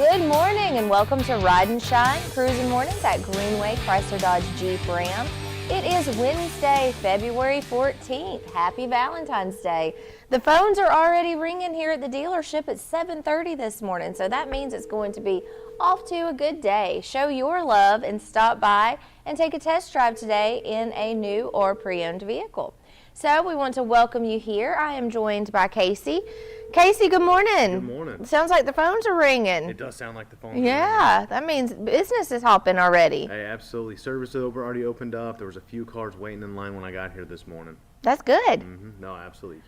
Good morning and welcome to Ride and Shine Cruising Mornings at Greenway Chrysler Dodge Jeep Ram. It is Wednesday, February 14th. Happy Valentine's Day. The phones are already ringing here at the dealership at 7:30 this morning, so that means it's going to be off to a good day. Show your love and stop by and take a test drive today in a new or pre-owned vehicle. So we want to welcome you here. I am joined by Casey. Casey, good morning. Good morning. Sounds like the phones are ringing. It does sound like the phones are Yeah, that means business is hopping already. ringing. Hey, absolutely. Service is already opened up. There was a few cars waiting in line when I got here this morning. That's good. No, absolutely.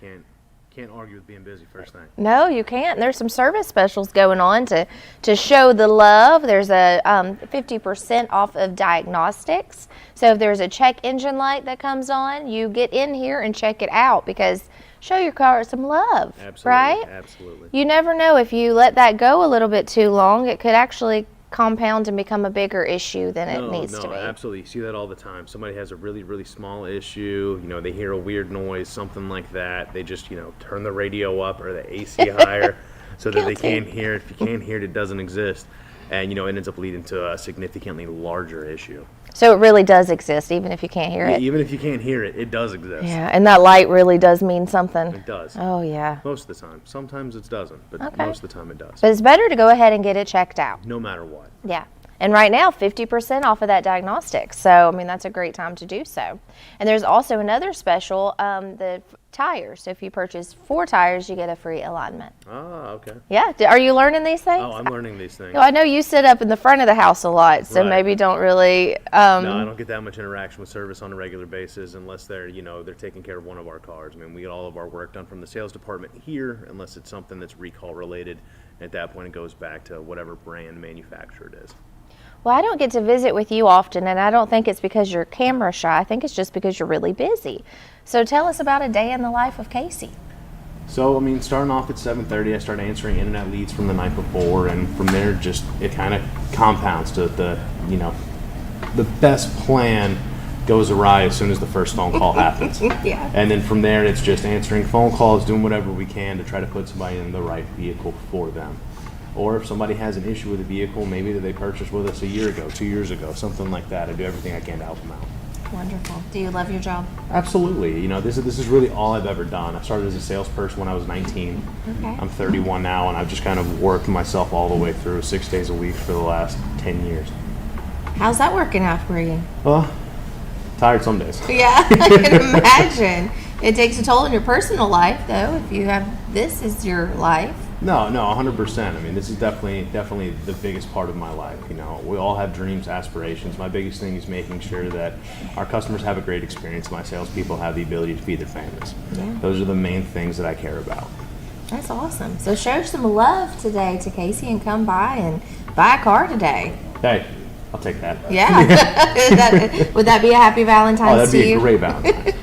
Can't argue with being busy first thing. No, you can't. There's some service specials going on to show the love. There's a 50% off of diagnostics. So if there's a check engine light that comes on, you get in here and check it out because show your car some love, Absolutely, right? absolutely. You never know, if you let that go a little bit too long, it could actually compound and become a bigger issue than it needs to be. Absolutely. You see that all the time. Somebody has a really, really small issue. You know, they hear a weird noise, something like that. They just, turn the radio up or the AC higher so that they can't hear it. If you can't hear it, it doesn't exist. And, it ends up leading to a significantly larger issue. So it really does exist, even if you can't hear it. Even if you can't hear it, it does exist. Yeah, and that light really does mean something. It does. Oh, yeah. Most of the time. Sometimes it doesn't, but Okay. most of the time it does. But it's better to go ahead and get it checked out. No matter what. Yeah. And right now, 50% off of that diagnostic. So, that's a great time to do so. And there's also another special, the tires. So if you purchase 4 tires, you get a free alignment. Ah, okay. Yeah. Are you learning these things? Oh, I'm learning these things. I know you sit up in the front of the house a lot, so Right. maybe don't really. No, I don't get that much interaction with service on a regular basis unless they're taking care of one of our cars. We get all of our work done from the sales department here, unless it's something that's recall related. At that point, it goes back to whatever brand manufacturer it is. Well, I don't get to visit with you often, and I don't think it's because you're camera shy. I think it's just because you're really busy. So tell us about a day in the life of Casey. So, starting off at 7:30, I start answering internet leads from the night before, and from there, it kind of compounds to the best plan goes awry as soon as the first phone call happens. Yeah. And then from there, it's just answering phone calls, doing whatever we can to try to put somebody in the right vehicle for them. Or if somebody has an issue with a vehicle, maybe that they purchased with us a year ago, 2 years ago, something like that, I do everything I can to help them out. Wonderful. Do you love your job? Absolutely. This is really all I've ever done. I started as a salesperson when I was 19. Okay. I'm 31 now, and I've just kind of worked myself all the way through 6 days a week for the last 10 years. How's that working out for you? Well, tired some days. Yeah, I can imagine. It takes a toll on your personal life, though, if you have this as your life. No, 100%. This is definitely the biggest part of my life. We all have dreams, aspirations. My biggest thing is making sure that our customers have a great experience. My salespeople have the ability to feed their families. Yeah. Those are the main things that I care about. That's awesome. So show some love today to Casey and come by and buy a car today. Hey, I'll take that. Yeah. Would that be a happy Valentine's that'd be to you? a great Valentine's.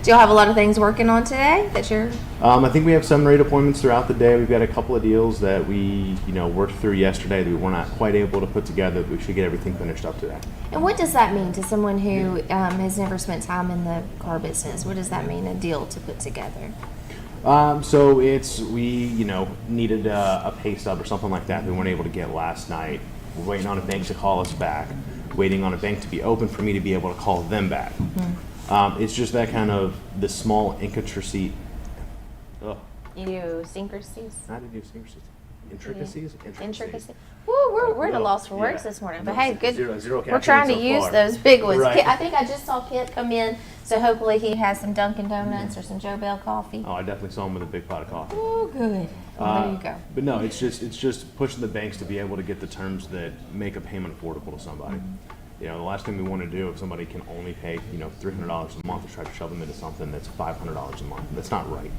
Do you have a lot of things working on today that you're... I think we have 7 or 8 appointments throughout the day. We've got a couple of deals that we, worked through yesterday that we were not quite able to put together, but we should get everything finished up today. And what does that mean to someone who has never spent time in the car business? What does that mean, a deal to put together? So we needed a pay stub or something like that we weren't able to get last night. We're waiting on a bank to call us back, waiting on a bank to be open for me to be able to call them back. Mm-hmm. It's just that kind of the small intricacy. Idiosyncrasies? How did you syncrasies? Intricacies? Intricacies. Woo, we're at a loss for words this morning. But hey, good. Zero we're trying to so use far. those big ones. Right. Kit, I think I just saw Kit come in, so hopefully he has some Dunkin' Donuts or some Joe Bell coffee. Oh, I definitely saw him with a big pot of coffee. Oh, good. Well, there you go. But no, it's just pushing the banks to be able to get the terms that make a payment affordable to somebody. The last thing we want to do if somebody can only pay, $300 a month is try to shove them into something that's $500 a month. That's not right.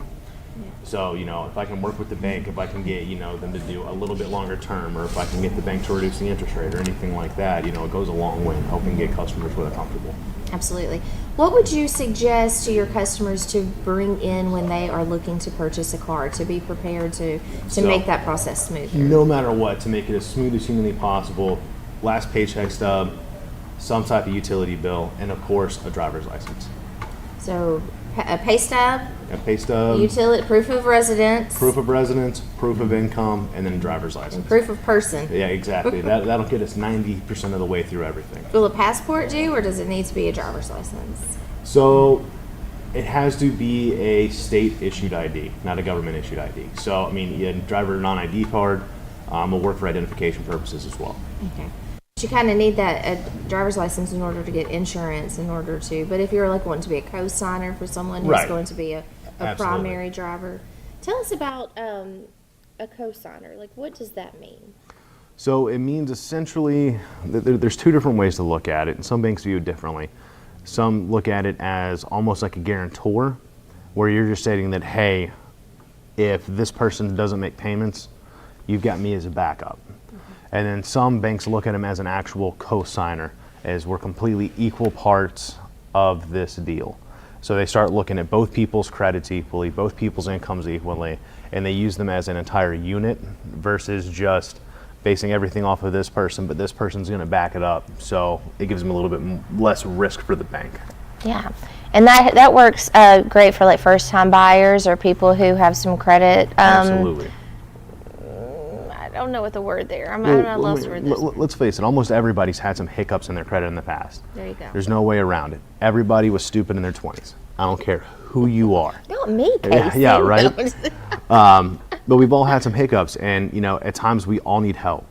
Yeah. So, if I can work with the bank, if I can get, them to do a little bit longer term, or if I can get the bank to reduce the interest rate or anything like that, it goes a long way in helping get customers where they're comfortable. Absolutely. What would you suggest to your customers to bring in when they are looking to purchase a car to be prepared to make that process smoother? No matter what, to make it as smooth as humanly possible, last paycheck stub, some type of utility bill, and of course, a driver's license. So a pay stub, A pay stub, utility, proof of residence, proof of residence, proof of income, and then driver's license. proof of person. Yeah, exactly. That'll get us 90% of the way through everything. Will a passport do, or does it need to be a driver's license? So it has to be a state-issued ID, not a government-issued ID. So, I mean, a driver non-ID card will work for identification purposes as well. Okay. But you kind of need that a driver's license in order to get insurance, in order to. But if you're like wanting to be a co-signer for someone who's Right. going to be a Absolutely. primary driver, tell us about a co-signer. Like, what does that mean? So it means essentially, there's two different ways to look at it, and some banks view it differently. Some look at it as almost like a guarantor, where you're just stating that, hey, if this person doesn't make payments, you've got me as a backup. And then some banks look at them as an actual co-signer, as we're completely equal parts of this deal. So they start looking at both people's credits equally, both people's incomes equally, and they use them as an entire unit versus just basing everything off of this person, but this person's going to back it up. So it gives them a little bit less risk for the bank. Yeah, and that works great for like first-time buyers or people who have some credit. Absolutely. I don't know what the word there. I'm at a loss for this. Let's face it, almost everybody's had some hiccups in their credit in the past. There you go. There's no way around it. Everybody was stupid in their 20s. I don't care who you are. Not me, Casey. Yeah, right. But we've all had some hiccups, and at times we all need help.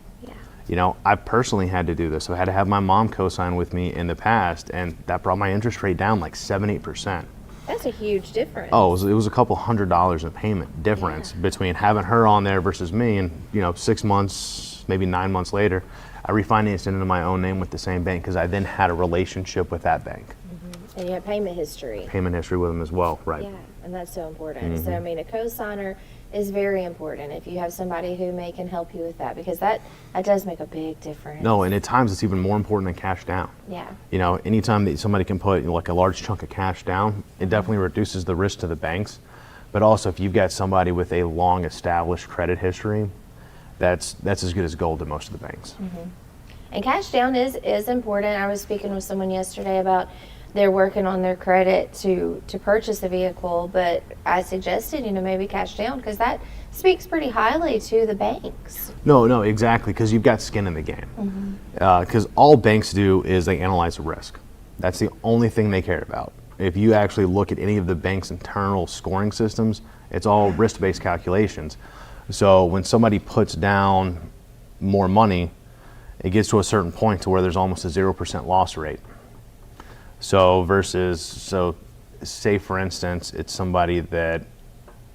Yeah. I personally had to do this. I had to have my mom co-sign with me in the past, and that brought my interest rate down like 7-8%. That's a huge difference. Oh, it was a couple $100 in payment difference between having her on there versus me, and 6 months, maybe 9 months later, I refinanced it into my own name with the same bank because I then had a relationship with that bank. Mm-hmm. And you have payment history. Payment history with them as well, right? Yeah, and that's so important. So, I mean, a co-signer is very important if you have somebody who can help you with that, because that does make a big difference. No, and at times it's even more important than cash down. Yeah. Anytime that somebody can put like a large chunk of cash down, it definitely reduces the risk to the banks. But also, if you've got somebody with a long established credit history, that's as good as gold to most of the banks. Mm-hmm. And cash down is important. I was speaking with someone yesterday about they're working on their credit to purchase a vehicle, but I suggested, maybe cash down, because that speaks pretty highly to the banks. No, exactly, because you've got skin in the game. Because all banks do is they analyze the risk. That's the only thing they care about. If you actually look at any of the bank's internal scoring systems, it's all risk-based calculations. So when somebody puts down more money, it gets to a certain point to where there's almost a 0% loss rate. So say for instance, it's somebody that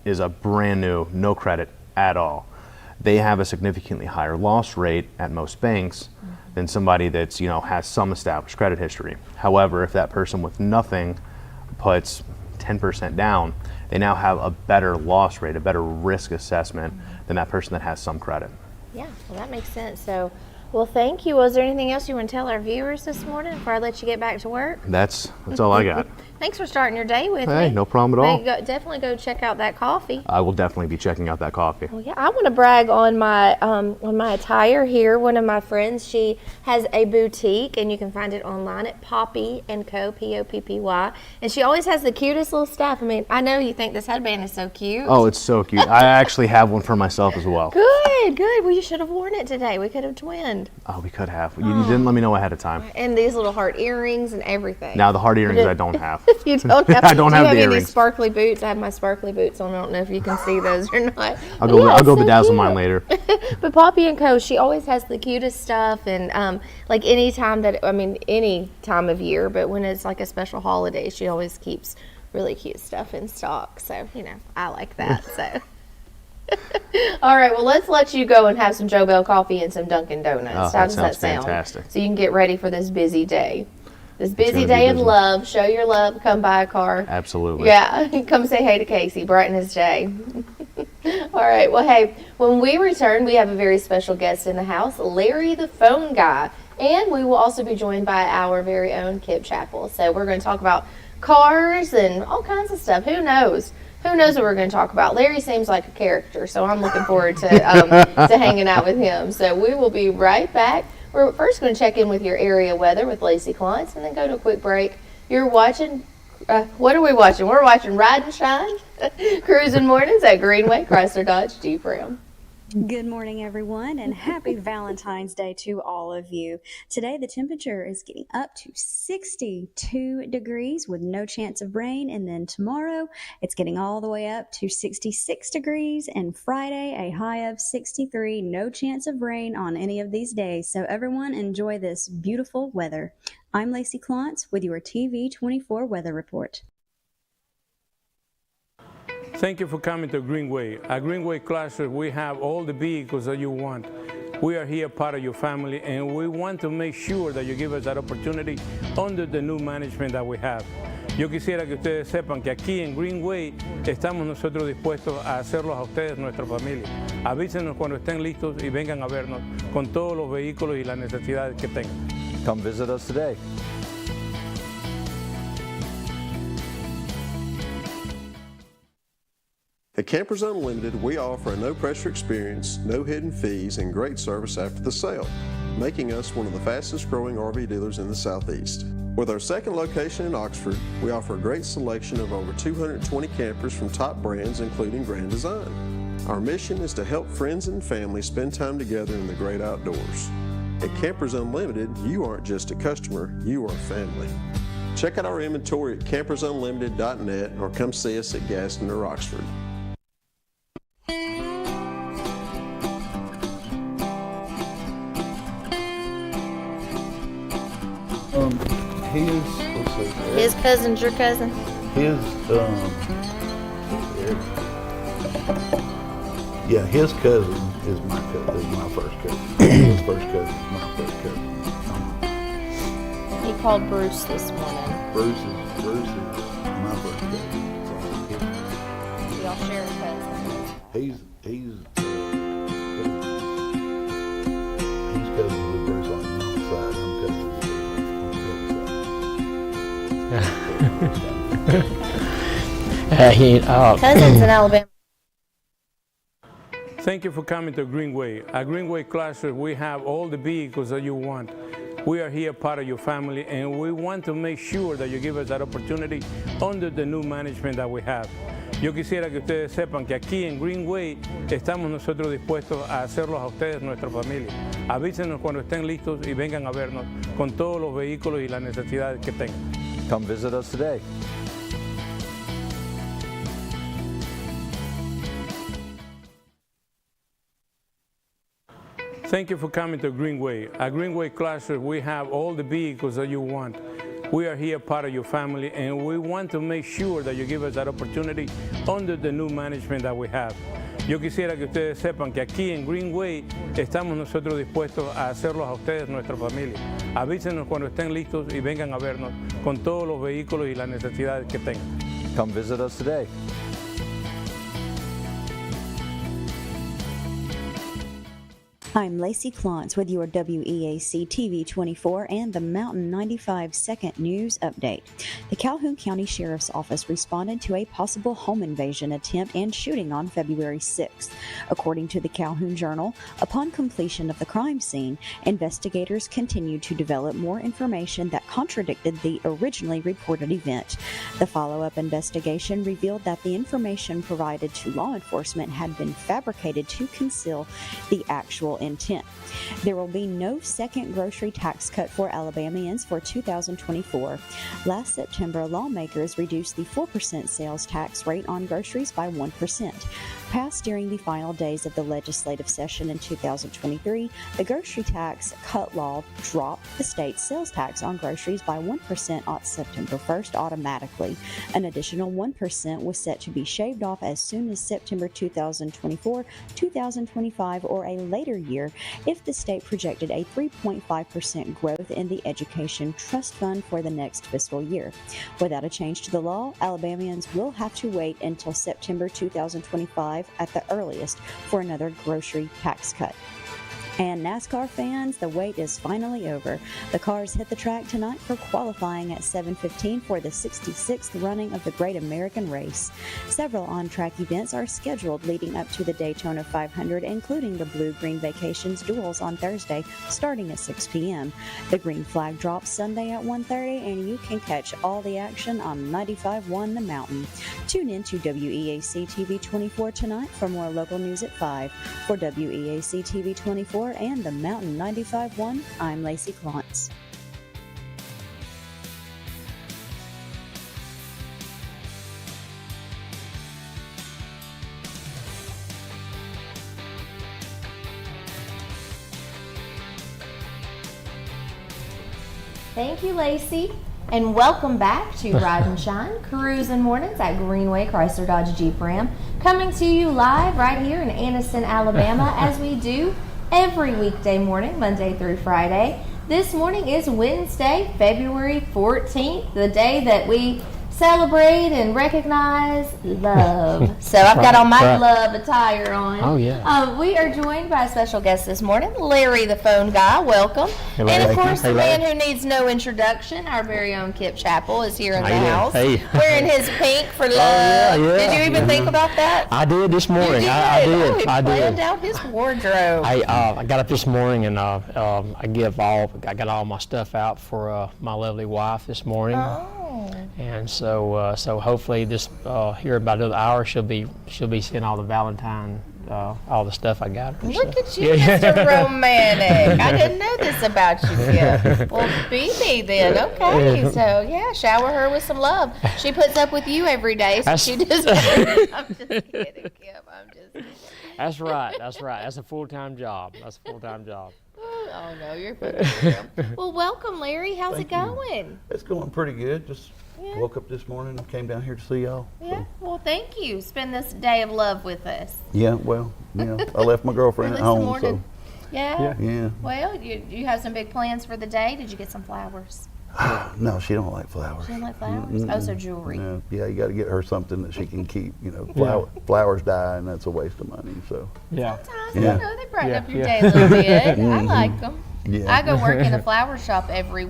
is a brand new, no credit at all. They have a significantly higher loss rate at most banks than somebody that's, has some established credit history. However, if that person with nothing puts 10% down, they now have a better loss rate, a better risk assessment than that person that has some credit. Yeah, well, that makes sense. So, well, thank you. Was there anything else you want to tell our viewers this morning before I let you get back to work? That's all I got. Thanks for starting your day with me. Hey, no problem at all. Definitely go check out that coffee. I will definitely be checking out that coffee. Well, yeah, I want to brag on my attire here. One of my friends, she has a boutique, and you can find it online at Poppy & Co, Poppy, and she always has the cutest little stuff. I mean, I know you think this headband is so cute. Oh, it's so cute. I actually have one for myself as well. Good. Well, you should have worn it today. We could have twinned. Oh, we could have. You didn't let me know ahead of time. And these little heart earrings and everything. Now, the hard earrings I don't have. You don't have. I don't have the any earrings. sparkly boots? I have my sparkly boots on. I don't know if you can see those or not. I'll go bedazzle mine later. But Poppy & Co, she always has the cutest stuff, and like any time of year, but when it's like a special holiday, she always keeps really cute stuff in stock. So, I like that. So. All right, well, let's let you go and have some Joe Bell coffee and some Dunkin' Donuts. How does that sound? Fantastic. So you can get ready for this busy day. This busy gonna day be of busy. love. Show your love. Come buy a car. Absolutely. Yeah, come say hey to Casey. Brighten his day. All right, well, hey, when we return, we have a very special guest in the house, Larry the Phone Guy. And we will also be joined by our very own Kip Chappell. So we're going to talk about cars and all kinds of stuff. Who knows? Who knows what we're going to talk about? Larry seems like a character, so I'm looking forward to to hanging out with him. So we will be right back. We're first going to check in with your area weather with Lacey Klontz, and then go to a quick break. You're watching What are we watching? We're watching Ride and Shine, Cruising Mornings at Greenway, Chrysler Dodge Jeep Ram. Good morning, everyone, and happy Valentine's Day to all of you. Today, the temperature is getting up to 62 degrees with no chance of rain, and then tomorrow, it's getting all the way up to 66 degrees, and Friday, a high of 63, no chance of rain on any of these days. So everyone, enjoy this beautiful weather. I'm Lacey Klontz with your TV24 weather report. Thank you for coming to Greenway. At Greenway Chrysler, we have all the vehicles that you want. We are here part of your family, and we want to make sure that you give us that opportunity under the new management that we have. Yo quisiera que ustedes sepan que aquí en Greenway estamos nosotros dispuestos a hacerlos a ustedes, nuestra familia. Avísenos cuando estén listos y vengan a vernos con todos los vehículos y las necesidades que tengan. Come visit us today. At Campers Unlimited, we offer a no-pressure experience, no hidden fees, and great service after the sale, making us one of the fastest-growing RV dealers in the Southeast. With our second location in Oxford, we offer a great selection of over 220 campers from top brands, including Grand Design. Our mission is to help friends and family spend time together in the great outdoors. At Campers Unlimited, you aren't just a customer, you are family. Check out our inventory at campersunlimited.net or come see us at Gaston or Oxford. His cousin's your cousin? His cousin is my first cousin. His first cousin is my first cousin. He called Bruce this morning. Bruce is my first cousin. So Y'all share a cousin. he's cousin with Bruce on the side. I'm cousin with Bruce on the other side. Cousins in Alabama. Thank you for coming to Greenway. At Greenway Chrysler, we have all the vehicles that you want. We are here part of your family, and we want to make sure that you give us that opportunity under the new management that we have. Yo quisiera que ustedes sepan que aquí en Greenway estamos nosotros dispuestos a hacerlos a ustedes, nuestra familia. Avísenos cuando estén listos y vengan a vernos con todos los vehículos y las necesidades que tengan. Come visit us today. Thank you for coming to Greenway. At Greenway Chrysler, we have all the vehicles that you want. We are here part of your family, and we want to make sure that you give us that opportunity under the new management that we have. Yo quisiera que ustedes sepan que aquí en Greenway estamos nosotros dispuestos a hacerlos a ustedes, nuestra familia. Avísenos cuando estén listos y vengan a vernos con todos los vehículos y las necesidades que tengan. Come visit us today. I'm Lacey Klontz with your WEAC TV24 and the Mountain 95 Second News Update. The Calhoun County Sheriff's Office responded to a possible home invasion attempt and shooting on February 6th. According to the Calhoun Journal, upon completion of the crime scene, investigators continued to develop more information that contradicted the originally reported event. The follow-up investigation revealed that the information provided to law enforcement had been fabricated to conceal the actual intent. There will be no second grocery tax cut for Alabamians for 2024. Last September, lawmakers reduced the 4% sales tax rate on groceries by 1%. Passed during the final days of the legislative session in 2023, the grocery tax cut law dropped the state's sales tax on groceries by 1% on September 1st automatically. An additional 1% was set to be shaved off as soon as September 2024, 2025, or a later year if the state projected a 3.5% growth in the Education Trust Fund for the next fiscal year. Without a change to the law, Alabamians will have to wait until September 2025 at the earliest for another grocery tax cut. And NASCAR fans, the wait is finally over. The cars hit the track tonight for qualifying at 7:15 for the 66th running of the Great American Race. Several on-track events are scheduled leading up to the Daytona 500, including the Blue-Green Vacations duels on Thursday, starting at 6 p.m. The green flag drops Sunday at 1:30, and you can catch all the action on 95.1 The Mountain. Tune in to WEAC TV24 tonight for more local news at 5. For WEAC TV24 and The Mountain 95.1, I'm Lacey Klontz. Thank you, Lacey. And welcome back to Ride and Shine, Cruising Mornings at Greenway Chrysler Dodge Jeep Ram. Coming to you live right here in Anniston, Alabama, as we do every weekday morning, Monday through Friday. This morning is Wednesday, February 14th, the day that we celebrate and recognize love. So I've got all my love attire on. Oh, yeah. We are joined by a special guest this morning, Larry the Phone Guy. Welcome. Hey, and of course, hey, the Larry. man who needs no introduction, our very own Kip Chappell, is here in the How you doing? house. Hey. Wearing his pink for love. yeah, Did you even think about that? I did this morning. You I did. Oh, did. he I planned did. out his wardrobe. I got up this morning and I got all my stuff out for my lovely wife this morning. Oh. And so hopefully this here about another hour she'll be seeing all the Valentine all the stuff I got her. Look so. at you, Mr. Romantic. I didn't know this about you, Kip. Well, be me then. Okay. So, yeah, shower her with some love. She puts up with you every day, so she does. I'm just kidding, Kip. I'm just kidding. That's right. That's a full-time job. Oh, no, you're funny. Well, welcome, Larry. How's it going? It's going pretty good. Just woke up this morning and came down here to see y'all. Yeah, well, thank you. Spend this day of love with us. Yeah, well, I left my girlfriend at At least the home, morning. so Yeah? yeah. Well, you have some big plans for the day. Did you get some flowers? No, she don't like flowers. She don't like flowers? Oh, so jewelry. Yeah, you got to get her something that she can keep. Flowers die, and that's a waste of money. So Yeah. Sometimes, Yeah. they brighten up your Yeah. day a little bit. I like them. Yeah. I go work in a flower shop every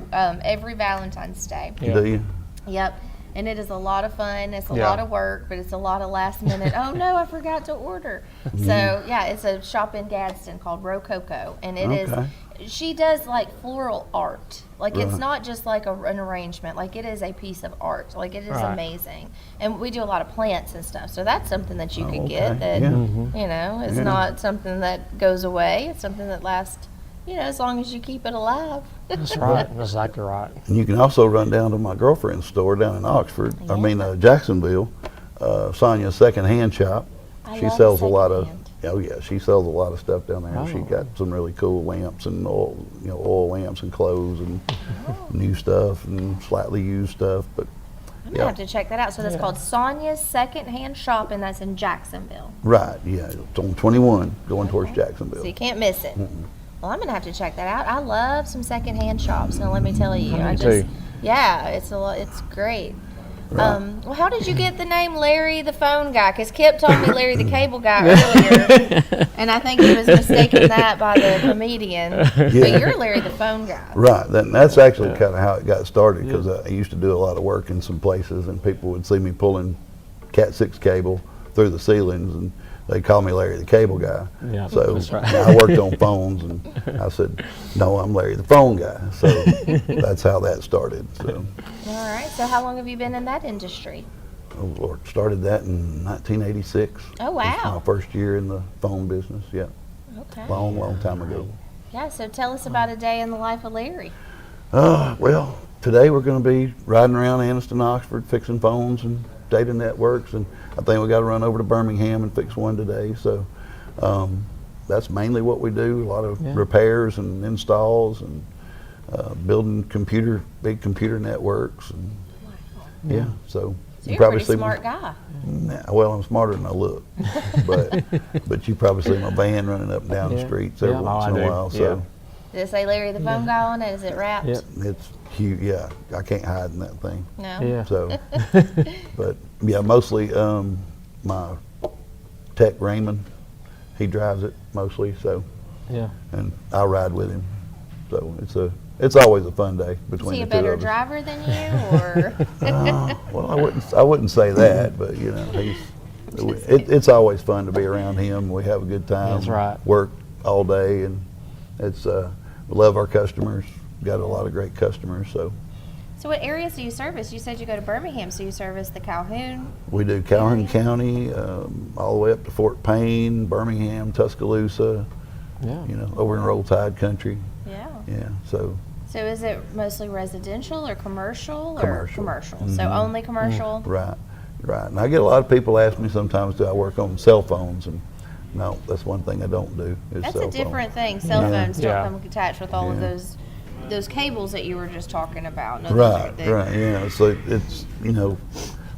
Valentine's Day. Yeah. Do you? Yep. And it is a lot of fun. It's a Yeah. lot of work, but it's a lot of last minute. Oh no, I forgot to order. So yeah, it's a shop in Gadsden called Rococo, and it is. Okay. She does like floral art. Like it's not just like an arrangement. Like it is a piece of art. Like it is Right. amazing. And we do a lot of plants and stuff. So that's something that you could okay. get that Yeah. is not something that goes away. It's something that lasts. As long as you keep it alive. That's right. That's exactly right. And you can also run down to my girlfriend's store down in Oxford. Jacksonville. Sonia's secondhand shop. I She love sells a lot of. secondhand. Oh yeah, she sells a lot of stuff down there. She Oh. got some really cool lamps and oil lamps and clothes and new stuff and slightly used stuff. But I'm gonna have to check that out. So that's called Sonia's Secondhand Shop, and that's in Jacksonville. right, yeah, it's on 21 going towards Jacksonville. So you can't miss it. Well, I'm gonna have to check that out. I love some secondhand shops. Now let me tell you, I do too. yeah, it's great. Right. Well, how did you get the name Larry the Phone Guy? Because Kip told me Larry the Cable Guy earlier, and I think he was mistaken that by the comedian. But you're Larry the Phone Guy. Right, that's actually kind of how it got started because I used to do a lot of work in some places and people would see me pulling Cat 6 cable through the ceilings and they call me Larry the Cable Guy. Yeah, So that's right. I worked on phones and I said, no, I'm Larry the Phone Guy. So that's how that started. So, All right. So how long have you been in that industry? oh Lord, started that in 1986. Oh, It was wow. my first year in the phone business, yeah. Okay. Long time ago. Yeah. So tell us about a day in the life of Larry. Well, today we're going to be riding around Anniston, Oxford, fixing phones and data networks, and I think we got to run over to Birmingham and fix one today. So that's mainly what we do: a lot of repairs and installs, and building big computer networks, and So So you're a pretty smart guy. Well, I'm smarter than I look, but you probably see my van running up and down the streets every once in a while. So. Does it say Larry the Phone Guy on it? Is it wrapped? Yep. It's huge, yeah. I can't hide in that thing. No. Yeah. So, but yeah, mostly my tech Raymond, he drives it mostly. So Yeah. and I ride with him. So it's always a fun day Is between he a the two better of us. driver than you, or? Well, I wouldn't say that, but you know, it's always fun to be around him. We have a good time. That's right. Work all day, and it's we love our customers. Got a lot of great customers, so. So what areas do you service? You said you go to Birmingham, so you service the Calhoun. We do Calhoun County, all the way up to Fort Payne, Birmingham, Tuscaloosa, Yeah. you know, over in Roll Tide country. Yeah. Yeah, so So is it mostly residential or commercial? Commercial. Commercial. So only commercial? right. And I get a lot of people ask me sometimes, do I work on cell phones? And no, that's one thing I don't do. Is That's cell a phones. different thing. Cell Yeah. phones don't Yeah. come attached with all of Yeah. those cables that you were just talking about. No, those are Right, the- right, yeah. So it's, you know,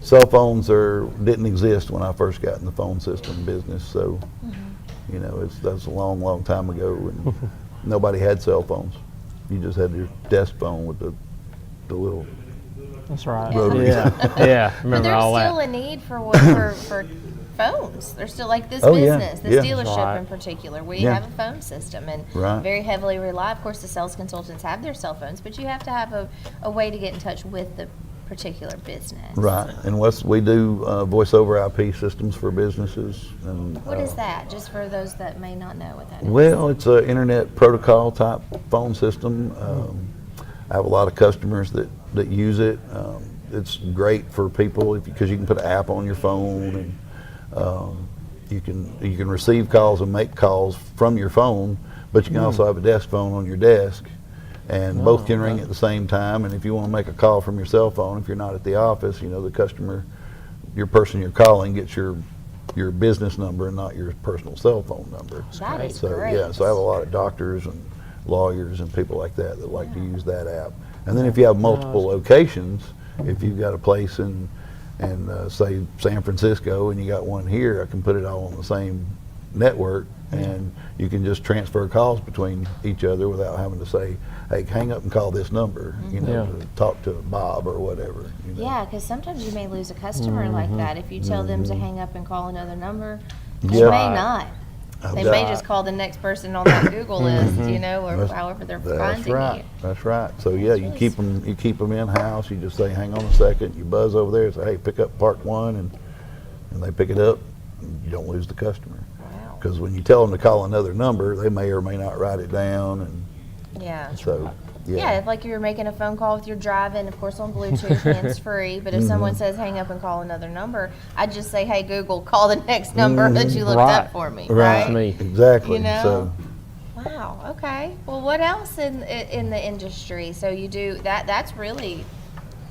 cell phones didn't exist when I first got in the phone system business. So, you know, that's a long, long time ago, and nobody had cell phones. You just had your desk phone with the little. That's right. Rotary. Yeah. Yeah. But Remember there's all still that. a need for phones. There's still like this Oh, yeah, business, this yeah. dealership Right. in particular. We Yeah. have a phone system and Right. very heavily rely. Of course, the sales consultants have their cell phones, but you have to have a way to get in touch with the particular business. Right, and we do voice over IP systems for businesses. And What is that? Just for those that may not know what that is. well, it's an internet protocol type phone system. I have a lot of customers that use it. It's great for people because you can put an app on your phone, and you can receive calls and make calls from your phone, but you can also have a desk phone on your desk, and both can ring at the same time. And if you want to make a call from your cell phone, if you're not at the office, you know, the customer, your person you're calling gets your business number and not your personal cell phone number. That is So great. yeah, so I have a lot of doctors and lawyers and people like that like to use that app. And then if you have multiple locations, if you've got a place in say San Francisco and you got one here, I can put it all on the same network, and you can just transfer calls between each other without having to say, hey, hang up and call this number, you know, to talk to Bob or whatever. You know? Yeah, because sometimes you may lose a customer like that if you tell them to hang up and call another number. Yeah. You may not. They may got- just call the next person on that Google list, you know, or however they're That's finding right. you. That's right. So yeah, you really keep them in house. You just say, hang on a second. You buzz over there and say, hey, pick up part one, and they pick it up. And you don't lose the customer. Wow. Because when you tell them to call another number, they may or may not write it down, and Yeah. so Yeah, if like you were making a phone call with your driving, of course on Bluetooth, hands-free, but if someone says hang up and call another number, I'd just say, hey, Google, call the next number that you looked Right. up for me, Right. right? Me. exactly. You know? So Wow, okay. Well, what else in the industry? So you do, that's really,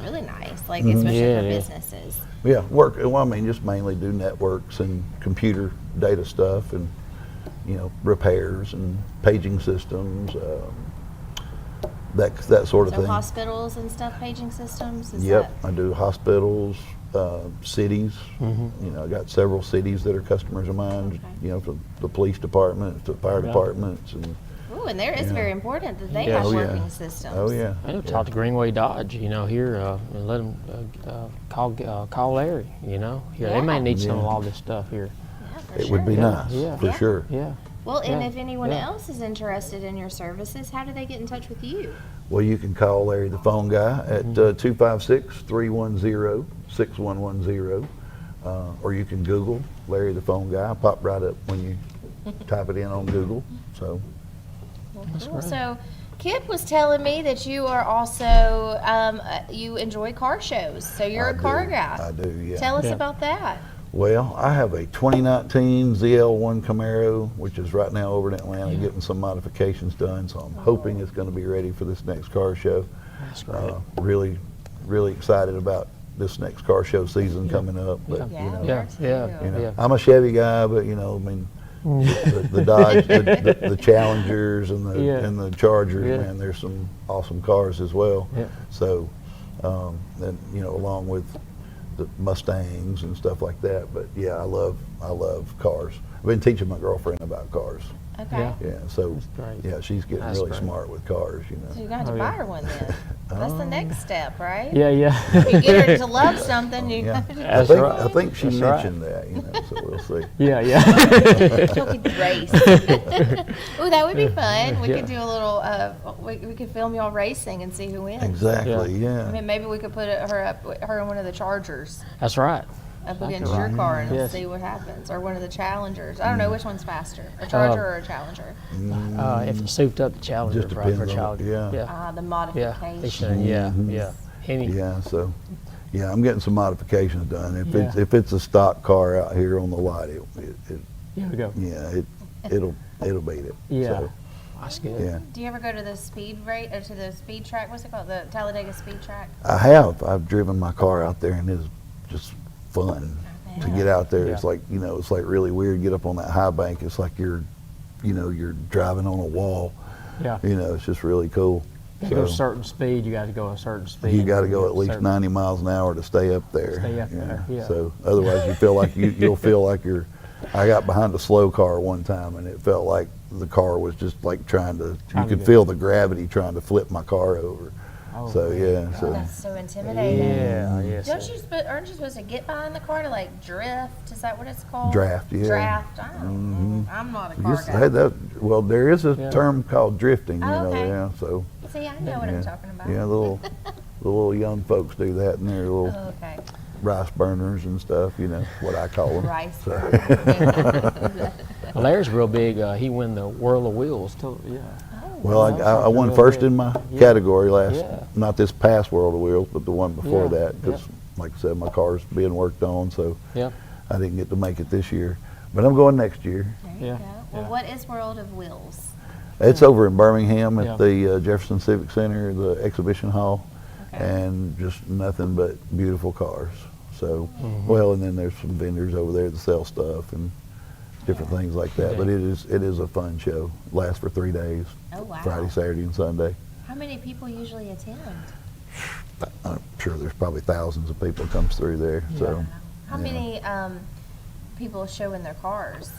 really nice, like especially Yeah, for it is. businesses. yeah, work. Well, I mean, just mainly do networks and computer data stuff, and you know, repairs and paging systems, that sort of So thing. hospitals and stuff, paging systems, is Yep, that? I do hospitals, cities. You know, I got several cities that are customers of mine. Okay. You know, from the police department to fire Yeah. departments, and Ooh, and there, it's Yeah. very important that they Yeah. have Oh, yeah. working systems. oh yeah, I need to talk to Greenway Dodge, you know, here, and let them call Larry, you know. Here, they may Yeah. need some of Yeah. all this stuff here. Yeah, for it sure. would be nice Yeah. for Yeah. sure. Yeah. Well, and Yeah, if anyone yeah. else is interested in your services, how do they get in touch with you? Well, you can call Larry the phone guy at 256-310-6110, or you can Google Larry the phone guy. Pop right up when you type it in on Google. So Cool. So, Kip was telling me that you are also you enjoy car shows. So you're I a car do. guy. I do, yeah. Tell us Yeah. about that. Well, I have a 2019 ZL1 Camaro, which is right now over in Atlanta getting some modifications done. So I'm hoping it's going to be ready for this next car show. That's great. Really, really excited about this next car show season coming up. But Yeah, you know, we Yeah, are too. yeah. you know, Yeah. I'm a Chevy guy, but you know, I mean, the Dodge, the Challengers, and the Yeah. and the Chargers, Yeah. man, there's some awesome cars as well. Yeah. So, and you know, along with the Mustangs and stuff like that. But yeah, I I love cars. I've been teaching my girlfriend about cars. Okay. Yeah. Yeah, so great. yeah, she's getting That's really great. smart with cars. So know. you're going to have to buy her one then. That's the next step, right? Yeah, yeah. You get her to love something, you Yeah, That's I think right. I think she That's right. mentioned that. So we'll see. Yeah, yeah. she'll get the race. Ooh, that would be fun. We could do a little. We could film y'all racing and see who wins. Exactly. Yeah. I mean, maybe we could put her in one of the Chargers That's right. up against your car and Yes. see what happens, or one of the Challengers. I don't know which one's faster, a Charger or a Challenger. If it's souped up, the Challenger, Just right, for depends on it, Challenger. yeah. Yeah. The Yeah. modification. They should, yeah. Yeah. Henny. Yeah. So, yeah, I'm getting some modifications done. Yeah. If it's a stock car out here on the lot, Here we go. it'll beat it. Yeah. So, That's good. yeah. Do you ever go to the speed rate or to the speed track? What's it called? The Talladega Speed Track. I have. I've driven my car out there, and it's just fun to get out there. Yeah. It's like it's like really weird. Get up on that high bank. It's like you're driving on a wall. Yeah. It's just really cool. You go a certain speed, you got to go a certain speed. You got to go at least Certain- 90 miles an hour to stay up there. Stay up there, yeah. So otherwise, you feel like you'll feel like you're. I got behind a slow car one time, and it felt like the car was just like trying to. You could feel the gravity trying to flip my car over. Oh, So yeah. So That's so intimidating. Yeah, yes. Aren't you supposed to get behind the car to like drift? Is that what it's called? Draft, yeah. Draft. I don't know. I'm not a car Just guy. had that. Well, there is a Yeah. term called drifting. Oh, okay. Yeah. So See, I know what yeah, I'm talking about. yeah, the little young folks do that in their little Oh, okay. rice burners and stuff. What I call them. Rice. So, Larry's real big. He won the World of Wheels. Yeah. well, I something won real first big. in my Yeah. category last, Yeah. not this past World of Wheels, but the one before Yeah. that. Because, like I said, my car's being worked on, so Yeah. I didn't get to make it this year. But I'm going next year. There you Yeah, go. Well, yeah. what is World of Wheels? It's over in Birmingham at Yeah. the Jefferson Civic Center, the exhibition hall, Okay. and just nothing but beautiful cars. So, Mm-hmm. well, and then there's some vendors over there that sell stuff and different things like that. Yeah. But it is a fun show. Lasts for 3 days, Oh, wow. Friday, Saturday, and Sunday. How many people usually attend? I'm sure there's probably thousands of people comes through there. So How many people show in their cars?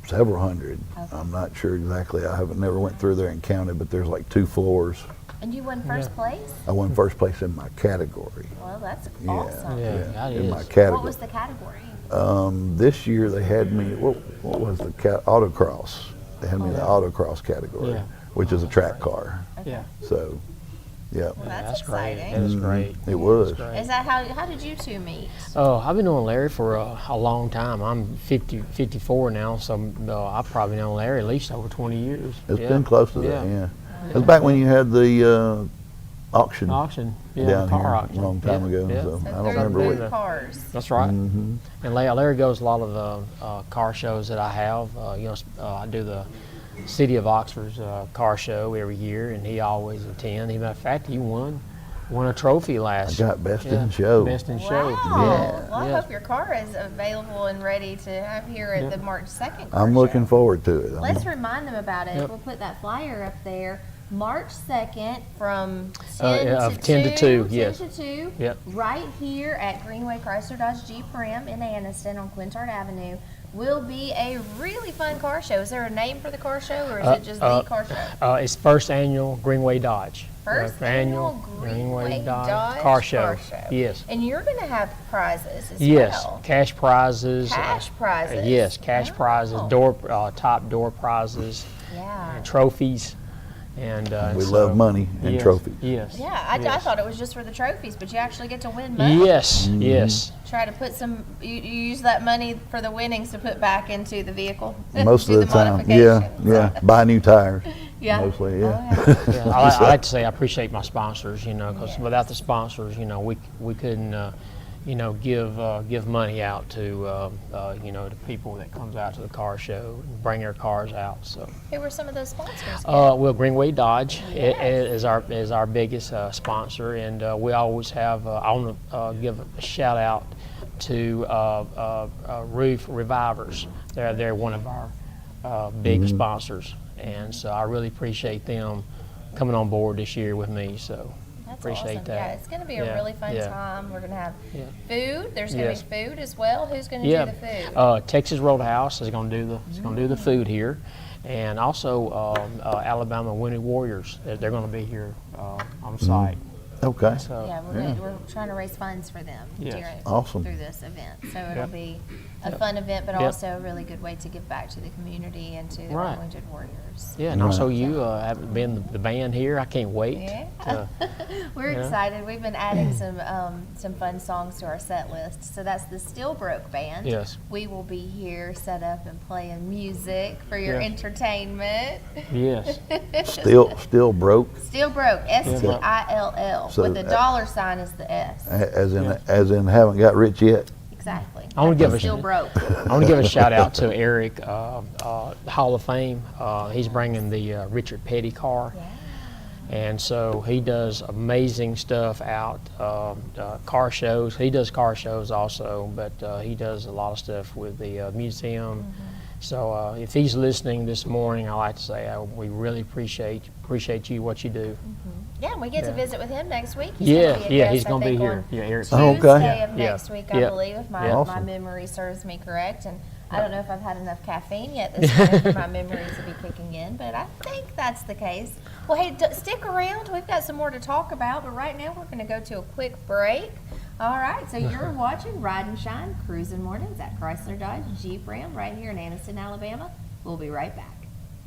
several hundred. Okay. I'm not sure exactly. I haven't never went through there and counted, but there's like 2 floors. And you won first place? I won first place in my category. Well, that's Yeah. awesome. Yeah, that in is. my category. What was the category? This year they had me. What was the autocross? They had me in the autocross category, Yeah. which is a track car. Yeah. So, yeah, Well, that's great. exciting. That is great. it was. Great. Is that how did you two meet? Oh, I've been knowing Larry for a long time. I'm 54 now, so I've probably known Larry at least over 20 years. It's Yeah. been close to that. Yeah, it was back when you had the auction Auction, yeah, down car here auction. a long time Yeah, ago. yeah. So So I don't through remember through what. cars. That's right. Mm-hmm. And Larry goes a lot of the car shows that I have. I do the City of Oxford's car show every year, and he always attends. Matter of fact, he won a trophy last. I got best in show. Best in Wow. show. Well, I yeah. hope your car is available and ready to have here at the March 2nd. car I'm show. looking forward to it. Let's remind them about it. Yep. We'll put that flyer up there. March 2nd from 10 to 2, yes. 10 to 2. Yep. Right here at Greenway Chrysler Dodge Jeep Ram in Anniston on Quintard Avenue will be a really fun car show. Is there a name for the car show or is it just the car show? It's first annual Greenway Dodge. First annual Greenway Dodge car show. Yes. And you're going to have prizes as Yes, well. cash prizes. Cash prizes. Yes, cash prizes, Wow. top door prizes, Yeah. and trophies, and We so- love money and yes, trophies. Yes. Yeah, I yes. thought it was just for the trophies, but you actually get to win money. Yes, yes. Try to put you use that money for the winnings to put back into the vehicle. Most Do of the time, yeah, modifications. yeah. Buy new tires. Yeah. Mostly, Oh, yeah. yeah. Yeah, I like to say I appreciate my sponsors, because Yes. without the sponsors, we couldn't, give money out to, to people that comes out to the car show and bring their cars out. So, Who were some of those sponsors? well, Greenway Dodge Yes. is our biggest sponsor, and we always have. I want to give a shout out to Roof Revivers. They're one of our big sponsors, and so I really appreciate them coming on board this year with me. So. That's Appreciate awesome. that. Yeah, it's going to be a Yeah, really fun yeah. time. We're going to have Yeah. food. There's going to Yes. be food as well. Who's going to Yeah, do the food? Texas Roadhouse is going to do the food here, and also Alabama Wounded Warriors. They're going to be here on site. Okay. So Yeah, we're trying to raise funds for them Yes. Awesome. through this event. So it'll Yep. be a fun event, but Yep. also a really good way to give back to the community and to the Right. Wounded Warriors. yeah, and also you have been the band here. I can't wait. Yeah. To, We're Yeah. excited. We've been adding some fun songs to our set list. So that's the Still Broke Band. Yes. We will be here set up and playing music for your Yeah. entertainment. yes. Still broke, Still Broke, STILL, So, with the dollar sign is the S. as in haven't got rich yet. Exactly. I wanna give a- Still Broke. I want to give a shout out to Eric, Hall of Fame. He's bringing the Richard Petty car. And so he does amazing stuff out, car shows. He does car shows also, but he does a lot of stuff with the museum. So if he's listening this morning, I like to say we really appreciate you, what you do. Yeah, and we get to Yeah. visit with him next week. Yeah, gonna be a yeah, guest, he's I going to be think, here. on Yeah, Eric. Oh, okay. Tuesday of Yeah. next week, I Yeah. believe, if my, Yeah. my Awesome. memory serves me correct. And I don't know if I've had enough caffeine yet this morning for my memories to be kicking in, but I think that's the case. Well, hey, stick around. We've got some more to talk about, but right now we're going to go to a quick break. All right, so you're watching Ride and Shine Cruising Mornings at Chrysler Dodge Jeep Ram right here in Anniston, Alabama. We'll be right back.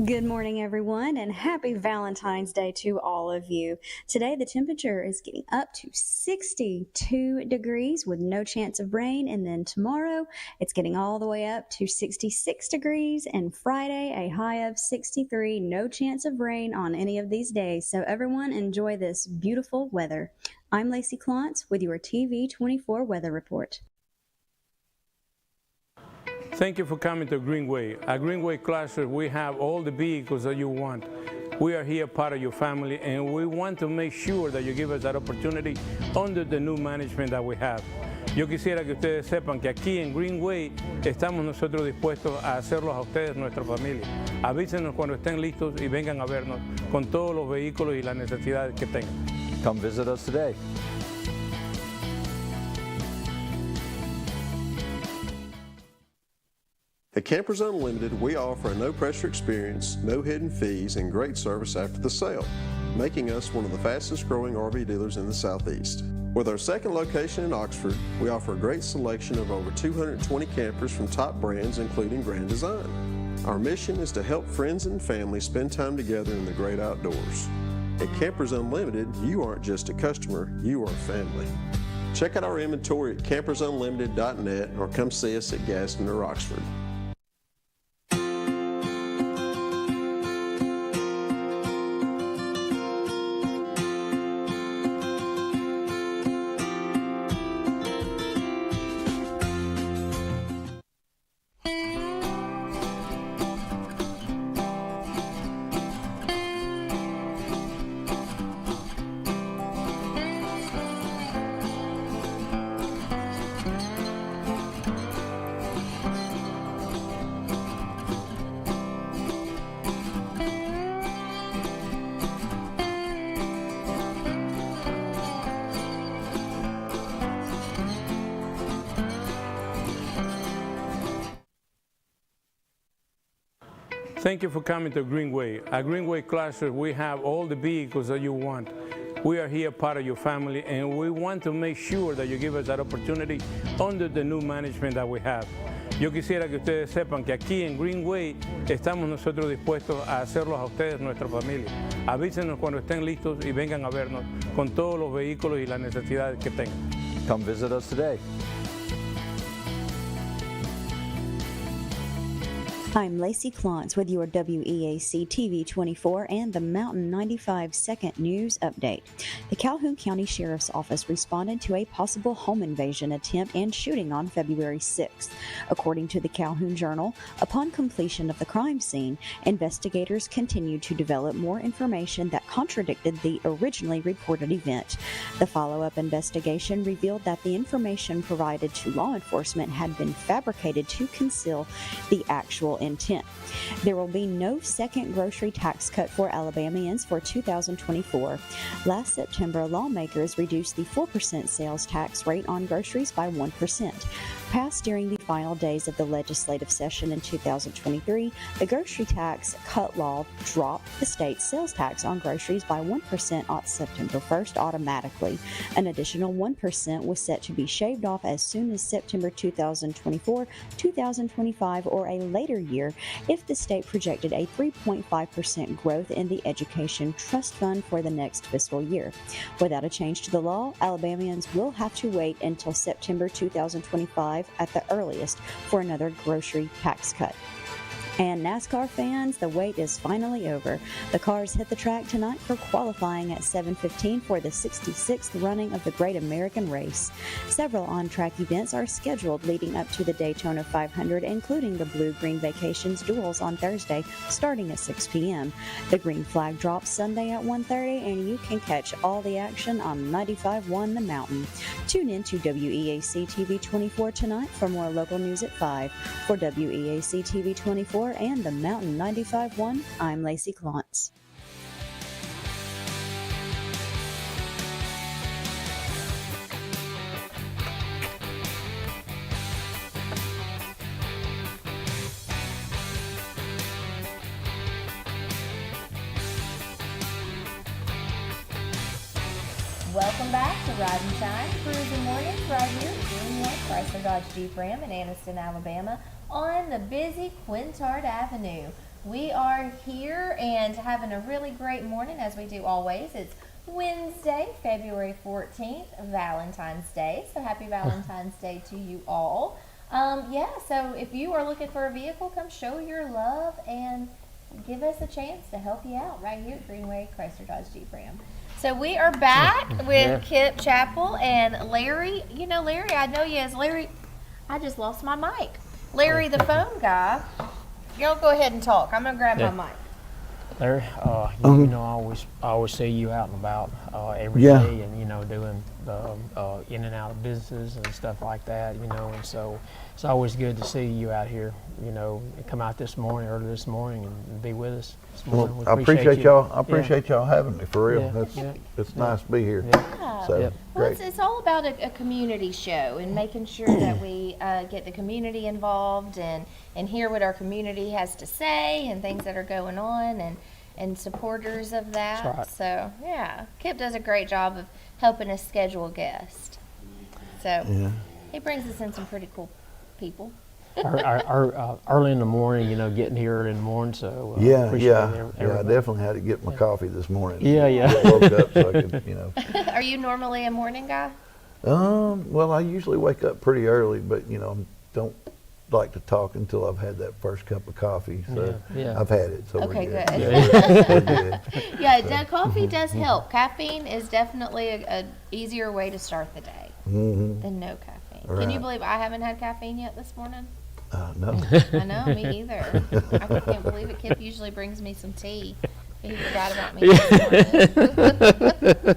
Good morning, everyone, and happy Valentine's Day to all of you. Today, the temperature is getting up to 62 degrees with no chance of rain, and then tomorrow, it's getting all the way up to 66 degrees, and Friday, a high of 63, no chance of rain on any of these days. So everyone, enjoy this beautiful weather. I'm Lacey Klontz with your TV24 weather report. Thank you for coming to Greenway. At Greenway Chrysler, we have all the vehicles that you want. We are here part of your family, and we want to make sure that you give us that opportunity under the new management that we have. Yo quisiera que ustedes sepan que aquí en Greenway estamos nosotros dispuestos a hacerlos a ustedes nuestra familia. Avísenos cuando estén listos y vengan a vernos con todos los vehículos y las necesidades que tengan. Come visit us today. At Campers Unlimited, we offer a no-pressure experience, no hidden fees, and great service after the sale, making us one of the fastest-growing RV dealers in the Southeast. With our second location in Oxford, we offer a great selection of over 220 campers from top brands, including Grand Design. Our mission is to help friends and family spend time together in the great outdoors. At Campers Unlimited, you aren't just a customer, you are family. Check out our inventory at campersunlimited.net or come see us at Gaston or Oxford. Thank you for coming to Greenway. At Greenway Chrysler, we have all the vehicles that you want. We are here part of your family, and we want to make sure that you give us that opportunity under the new management that we have. Yo quisiera que ustedes sepan que aquí en Greenway estamos nosotros dispuestos a hacerlos a ustedes nuestra familia. Avísenos cuando estén listos y vengan a vernos con todos los vehículos y las necesidades que tengan. Come visit us today. I'm Lacey Klontz with your WEAC TV24 and the Mountain 95 Second News Update. The Calhoun County Sheriff's Office responded to a possible home invasion attempt and shooting on February 6th. According to the Calhoun Journal, upon completion of the crime scene, investigators continued to develop more information that contradicted the originally reported event. The follow-up investigation revealed that the information provided to law enforcement had been fabricated to conceal the actual intent. There will be no second grocery tax cut for Alabamians for 2024. Last September, lawmakers reduced the 4% sales tax rate on groceries by 1%. Passed during the final days of the legislative session in 2023, the grocery tax cut law dropped the state's sales tax on groceries by 1% on September 1st automatically. An additional 1% was set to be shaved off as soon as September 2024, 2025, or a later year if the state projected a 3.5% growth in the Education Trust Fund for the next fiscal year. Without a change to the law, Alabamians will have to wait until September 2025 at the earliest for another grocery tax cut. And NASCAR fans, the wait is finally over. The cars hit the track tonight for qualifying at 7:15 for the 66th running of the Great American Race. Several on-track events are scheduled leading up to the Daytona 500, including the Blue-Green Vacations duels on Thursday, starting at 6 p.m. The green flag drops Sunday at 1:30, and you can catch all the action on 95.1 The Mountain. Tune in to WEAC TV24 tonight for more local news at 5. For WEAC TV24 and the Mountain 95.1, I'm Lacey Clontz. Welcome back to Ride and Shine, Cruising Mornings, right here at Greenway, Chrysler Dodge Jeep Ram in Anniston, Alabama, on the busy Quintard Avenue. We are here and having a really great morning, as we do always. It's Wednesday, February 14th, Valentine's Day. So happy Valentine's Day to you all. So if you are looking for a vehicle, come show your love and give us a chance to help you out right here at Greenway, Chrysler Dodge Jeep Ram. So we are back with Kip Chappell and Larry. You know, Larry, I know you as Larry. I just lost my mic. Larry, the phone guy. Y'all go ahead and talk. I'm going to grab my mic. Larry, you know, I always see you out and about every day, and you know, doing the in and out of businesses and stuff like that. You know, and so it's always good to see you out here. You know, come out early this morning, and be with us this morning. Well, I appreciate y'all. I appreciate y'all having me, for real. It's nice to be here. Yeah. So Well, great. it's all about a community show and making sure that we get the community involved and hear what our community has to say and things that are going on and supporters of that. That's right. So, yeah, Kip does a great job of helping us schedule guests. So, he brings us in some pretty cool people. Early in the morning, you know, getting here early in the morning, so I everybody. definitely had to get my coffee this morning. Yeah. Get woke up so I could, you know. Are you normally a morning guy? Well, I usually wake up pretty early, but you know, don't like to talk until I've had that first cup of coffee. So I've had it, so Okay, we're good. We're good. Coffee does help. Caffeine is definitely a easier way to start the day than no caffeine. Can you Right. believe I haven't had caffeine yet this morning? No. I know, me either. I can't believe it. Kip usually brings me some tea. He forgot about me this morning.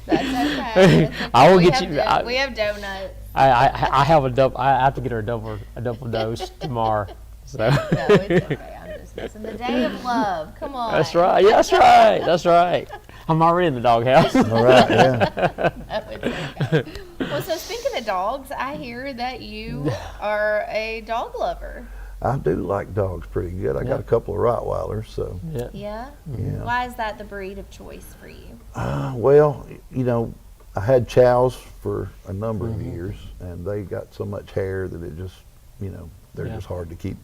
That's okay. I will we get have you. we have donuts. I have a double. I have to get her a double dose tomorrow. So. No, it's okay. I'm just messing. The day of love. Come on. That's right. Yeah, that's right. That's right. I'm already in the doghouse. All right. Yeah. No, it's okay. Well, so speaking of dogs, I hear that you are a dog lover. I do like dogs pretty good. I got a couple of Rottweilers, so. Yeah. Yeah? Yeah. Why is that the breed of choice for you? Well, you know, I had chows for a number of years, and they got so much hair that it just, you know, they're just hard to keep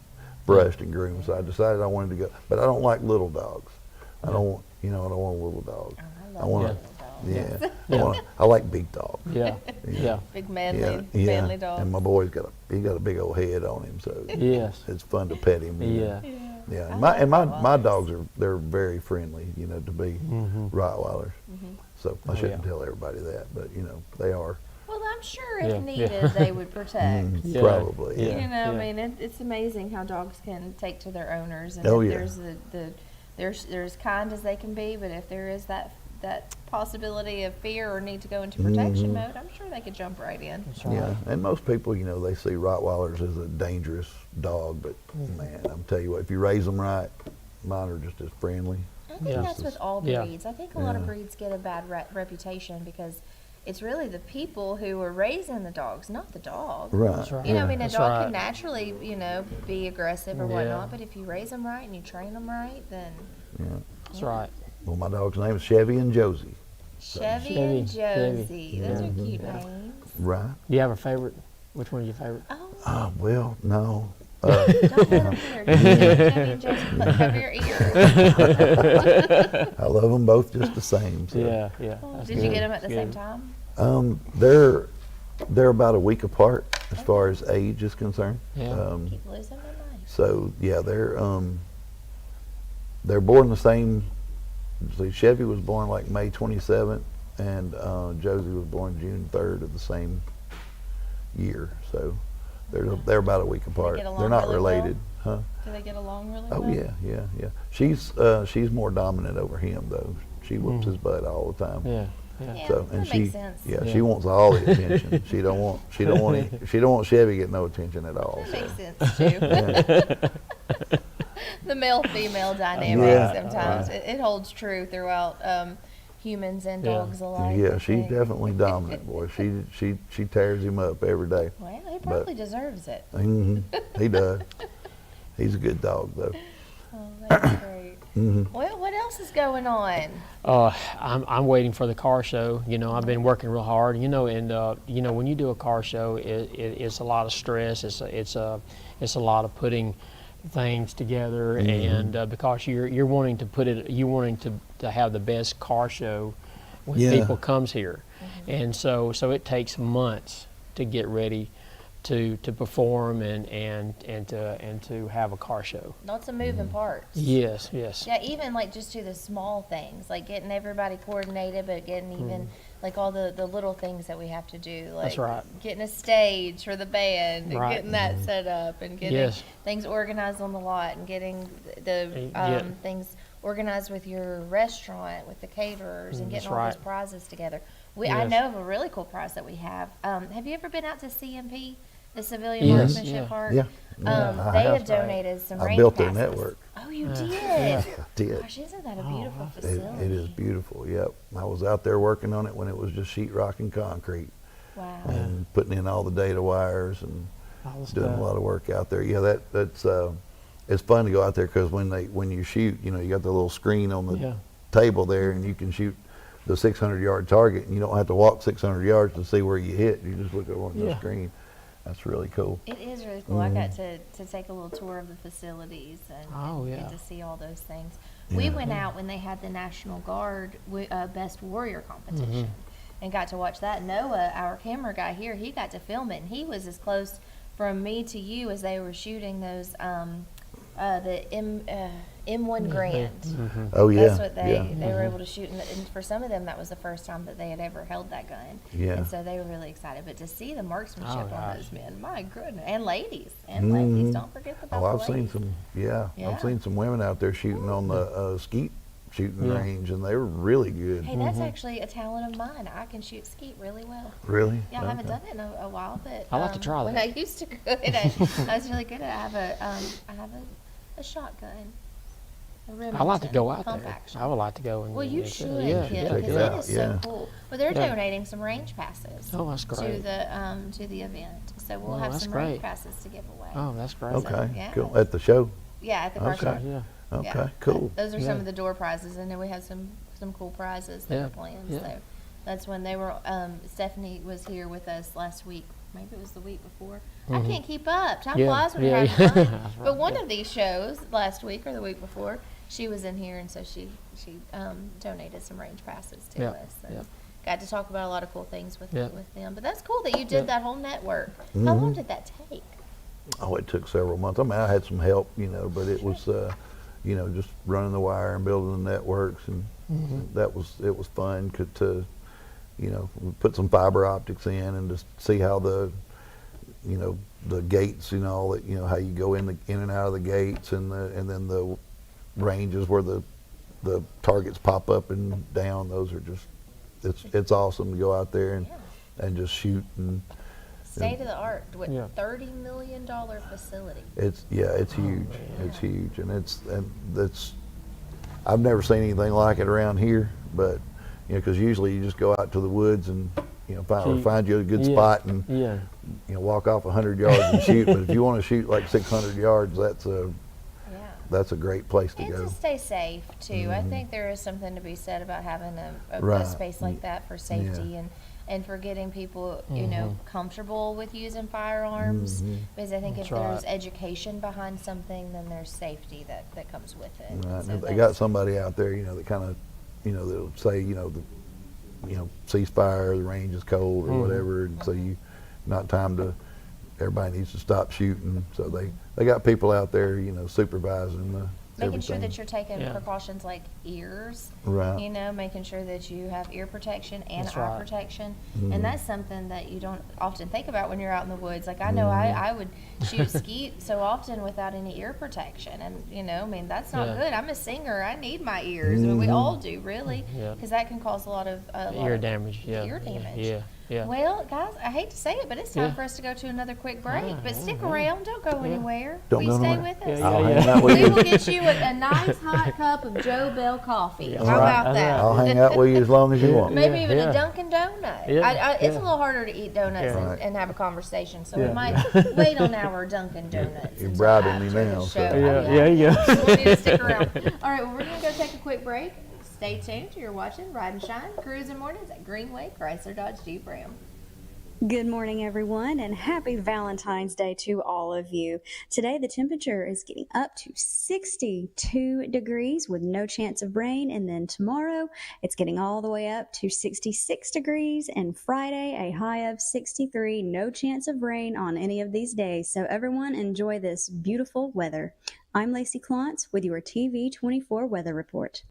brushed and groomed. So I decided I wanted to go, but I don't like little dogs. I don't want, you know, I don't want a little dog. I love little dogs. I like big dogs. Yeah. Big manly dogs. And my boy's got a big old head on him, so Yes. it's fun to pet him. Yeah. Yeah. My dogs they're very friendly, you know, to be Rottweilers. So I shouldn't tell everybody that, but you know, they are. Well, I'm sure if needed, they would protect. Probably. Yeah. You know, I mean, it's amazing how dogs can take to their owners, and Oh, if yeah. there's they're as kind as they can be, but if there is that that possibility of fear or need to go into protection mode, I'm sure they could jump right in. Yeah, and most people, you know, they see Rottweilers as a dangerous dog, but man, I'm tell you what, if you raise them right, mine are just as friendly. I think that's with all Yeah. breeds. I think a lot of breeds get a bad reputation because it's really the people who are raising the dogs, not the dog. Right. That's right. You know, I mean, a That's dog right. can naturally, you know, be aggressive or Yeah. whatnot, but if you raise them right and you train them right, then Yeah. That's right. Well, my dog's name is Chevy and Josie. Chevy and Chevy. Josie. Those are cute names. Right. Do you have a favorite? Which one is your favorite? Oh, Well, no. don't let them hear. Chevy and Josie, put cover your ears. I love them both just the same. So. Yeah, yeah. that's Did you good. get them at the That's same good. time? They're about a week apart as far as age is concerned. Yeah. Keep losing my mind. So yeah, they're born the same. See, Chevy was born like May 27th, and Josie was born June 3rd of the same year. So they're about a week apart. get along They're not really well? related, huh? Do they get along really Oh well? yeah. She's more dominant over him though. She whoops his butt all the time. Yeah, yeah. Yeah, So that and makes sense. yeah, Yeah. she wants all the attention. she don't want Chevy to get no attention at all. That So. makes sense too. The male-female dynamic Yeah, sometimes it holds true throughout humans and Yeah. dogs alike. Yeah, I she's think. definitely dominant, boy. She tears him up every day. Well, he probably deserves it. He does. He's a good dog though. Oh, that's great. Well, what else is going on? I'm waiting for the car show. You know, I've been working real hard. You know, and you know, when you do a car show, it's a lot of stress. It's a lot of putting things together, and because you're wanting to put it, you're wanting to have the best car show when Yeah. people comes here, and so it takes months to get ready to perform and to have a car show. Lots of moving parts. Yes, yes. Yeah, even like just to the small things, like getting everybody coordinated, but getting even like all the little things that we have to do, like That's right. getting a stage for the band, and Right. getting that set up, and getting Yes. things organized on the lot, and getting the Yeah. things organized with your restaurant, with the caterers, and That's getting all those right. prizes together. I Yes. know of a really cool prize that we have. Have you ever been out to CMP, the Civilian Yes. Marksmanship Yeah. Park? Yeah. They I have donated some I range built their passes. network. Oh, you did? I did. Gosh, isn't that a beautiful facility? It is beautiful. Yep. I was out there working on it when it was just sheetrock and concrete, Wow. and putting in all the data wires and All the doing stuff. a lot of work out there. Yeah, that's it's fun to go out there because when you shoot, you know, you got the little screen on the Yeah. table there, and you can shoot the 600-yard target, and you don't have to walk 600 yards to see where you hit. You just look over on the Yeah. screen. That's really cool. It is really cool. I got to take a little tour of the facilities and, Oh, yeah. get to see all those things. We went out when they had the National Guard Best Warrior competition and got to watch that. Noah, our camera guy here, he got to film it, and he was as close from me to you as they were shooting those the M1 Grand. Oh yeah, That's what they yeah. were able to shoot, and for some of them, that was the first time that they had ever held that gun. Yeah. And so they were really excited. But to see the marksmanship Oh, on gosh. those men, my goodness, and ladies, don't forget about Oh, the I've seen ladies. some. Yeah, Yeah. I've seen some women out there shooting on the skeet shooting Yeah. range, and they were really good. Hey, that's actually a talent of mine. I can shoot skeet really well. Really? Yeah, I haven't done it in a while, but I'd like to try when that. I used to good, I was really good at it. I have a shotgun. I like to go out pump there. action. I would like to go and Well, you and- should, yeah, kid, check because it it out, is yeah. so cool. Well, they're Yeah. donating some range passes Oh, that's great. to the event, so we'll Well, have that's some great. range passes to give away. Oh, that's great. Okay, yeah. cool. At the show. Yeah, at the car Okay. show. Yeah. Okay, Yeah. cool. Those are some Yeah. of the door prizes, and then we have some cool prizes that Yeah. are planned. Yeah. So that's when they were. Stephanie was here with us last week. Maybe it was the week before. I can't keep up. Time Yeah, flies when you're yeah, having fun. That's But right, one yeah. of these shows last week or the week before, she was in here, and so she donated some range passes to Yeah, us. So yeah. got to talk about a lot of cool things with Yeah. them. But that's cool that you did Yeah. that whole network. How long did that take? Oh, it took several months. I mean, I had some help, you know, but it was, you know, just running the wire and building the networks, and it was fun to, you know, put some fiber optics in and just see how the, you know, the gates, you know, all that, you know, how you go in and out of the gates, and then the ranges where the the targets pop up and down. Those are just, it's awesome to go out there and just shoot. And State of the art, what, Yeah. $30 million facility. it's huge. It's huge, and it's I've never seen anything like it around here. But because usually you just go out to the woods and find you a good spot and walk off 100 yards and shoot. But if you want to shoot like 600 yards, that's a great place to And go. to stay safe too. I think there is something to be said about having a Right. space like that for safety and for getting people, comfortable with using firearms. Because I think if there's education behind something, then there's safety that comes with it. Right. So And if they got somebody out there, that kind of, that'll say, ceasefire, the range is cold or whatever, and so everybody needs to stop shooting. So they got people out there, supervising making sure everything. that you're taking precautions like ears, Right. making sure that you have ear protection and That's eye right. protection. And that's something that you don't often think about when you're out in the woods. Like I know I would shoot skeet so often without any ear protection. And, that's not good. I'm a singer. I need my ears. I mean, we all do, really, because that can cause a lot of Ear damage. Yeah. ear damage. Yeah. Yeah. Well, guys, I hate to say it, but it's time Yeah. for us to go to another quick break. But stick around. Don't go anywhere. Don't Will go you stay nowhere. with us? I'll hang out with We you. will get you a nice hot cup of Joe Bell coffee. How right. about that? I'll hang out with you as long as you want. Maybe even Yeah. a Dunkin' Donut. Yeah. It's a little harder to eat donuts Yeah. and have a conversation, so we might wait on our Dunkin' Donuts. You're until bribing me after the now, show. so- Yeah, you go. So we'll need to stick around. All right, well, we're going to go take a quick break. Stay tuned. You're watching Ride and Shine Cruising Mornings at Greenway Chrysler Dodge Jeep Ram. Good morning, everyone, and happy Valentine's Day to all of you. Today, the temperature is getting up to 62 degrees with no chance of rain, and then tomorrow, it's getting all the way up to 66 degrees, and Friday, a high of 63, no chance of rain on any of these days. So everyone, enjoy this beautiful weather. I'm Lacey Klontz with your TV24 weather report.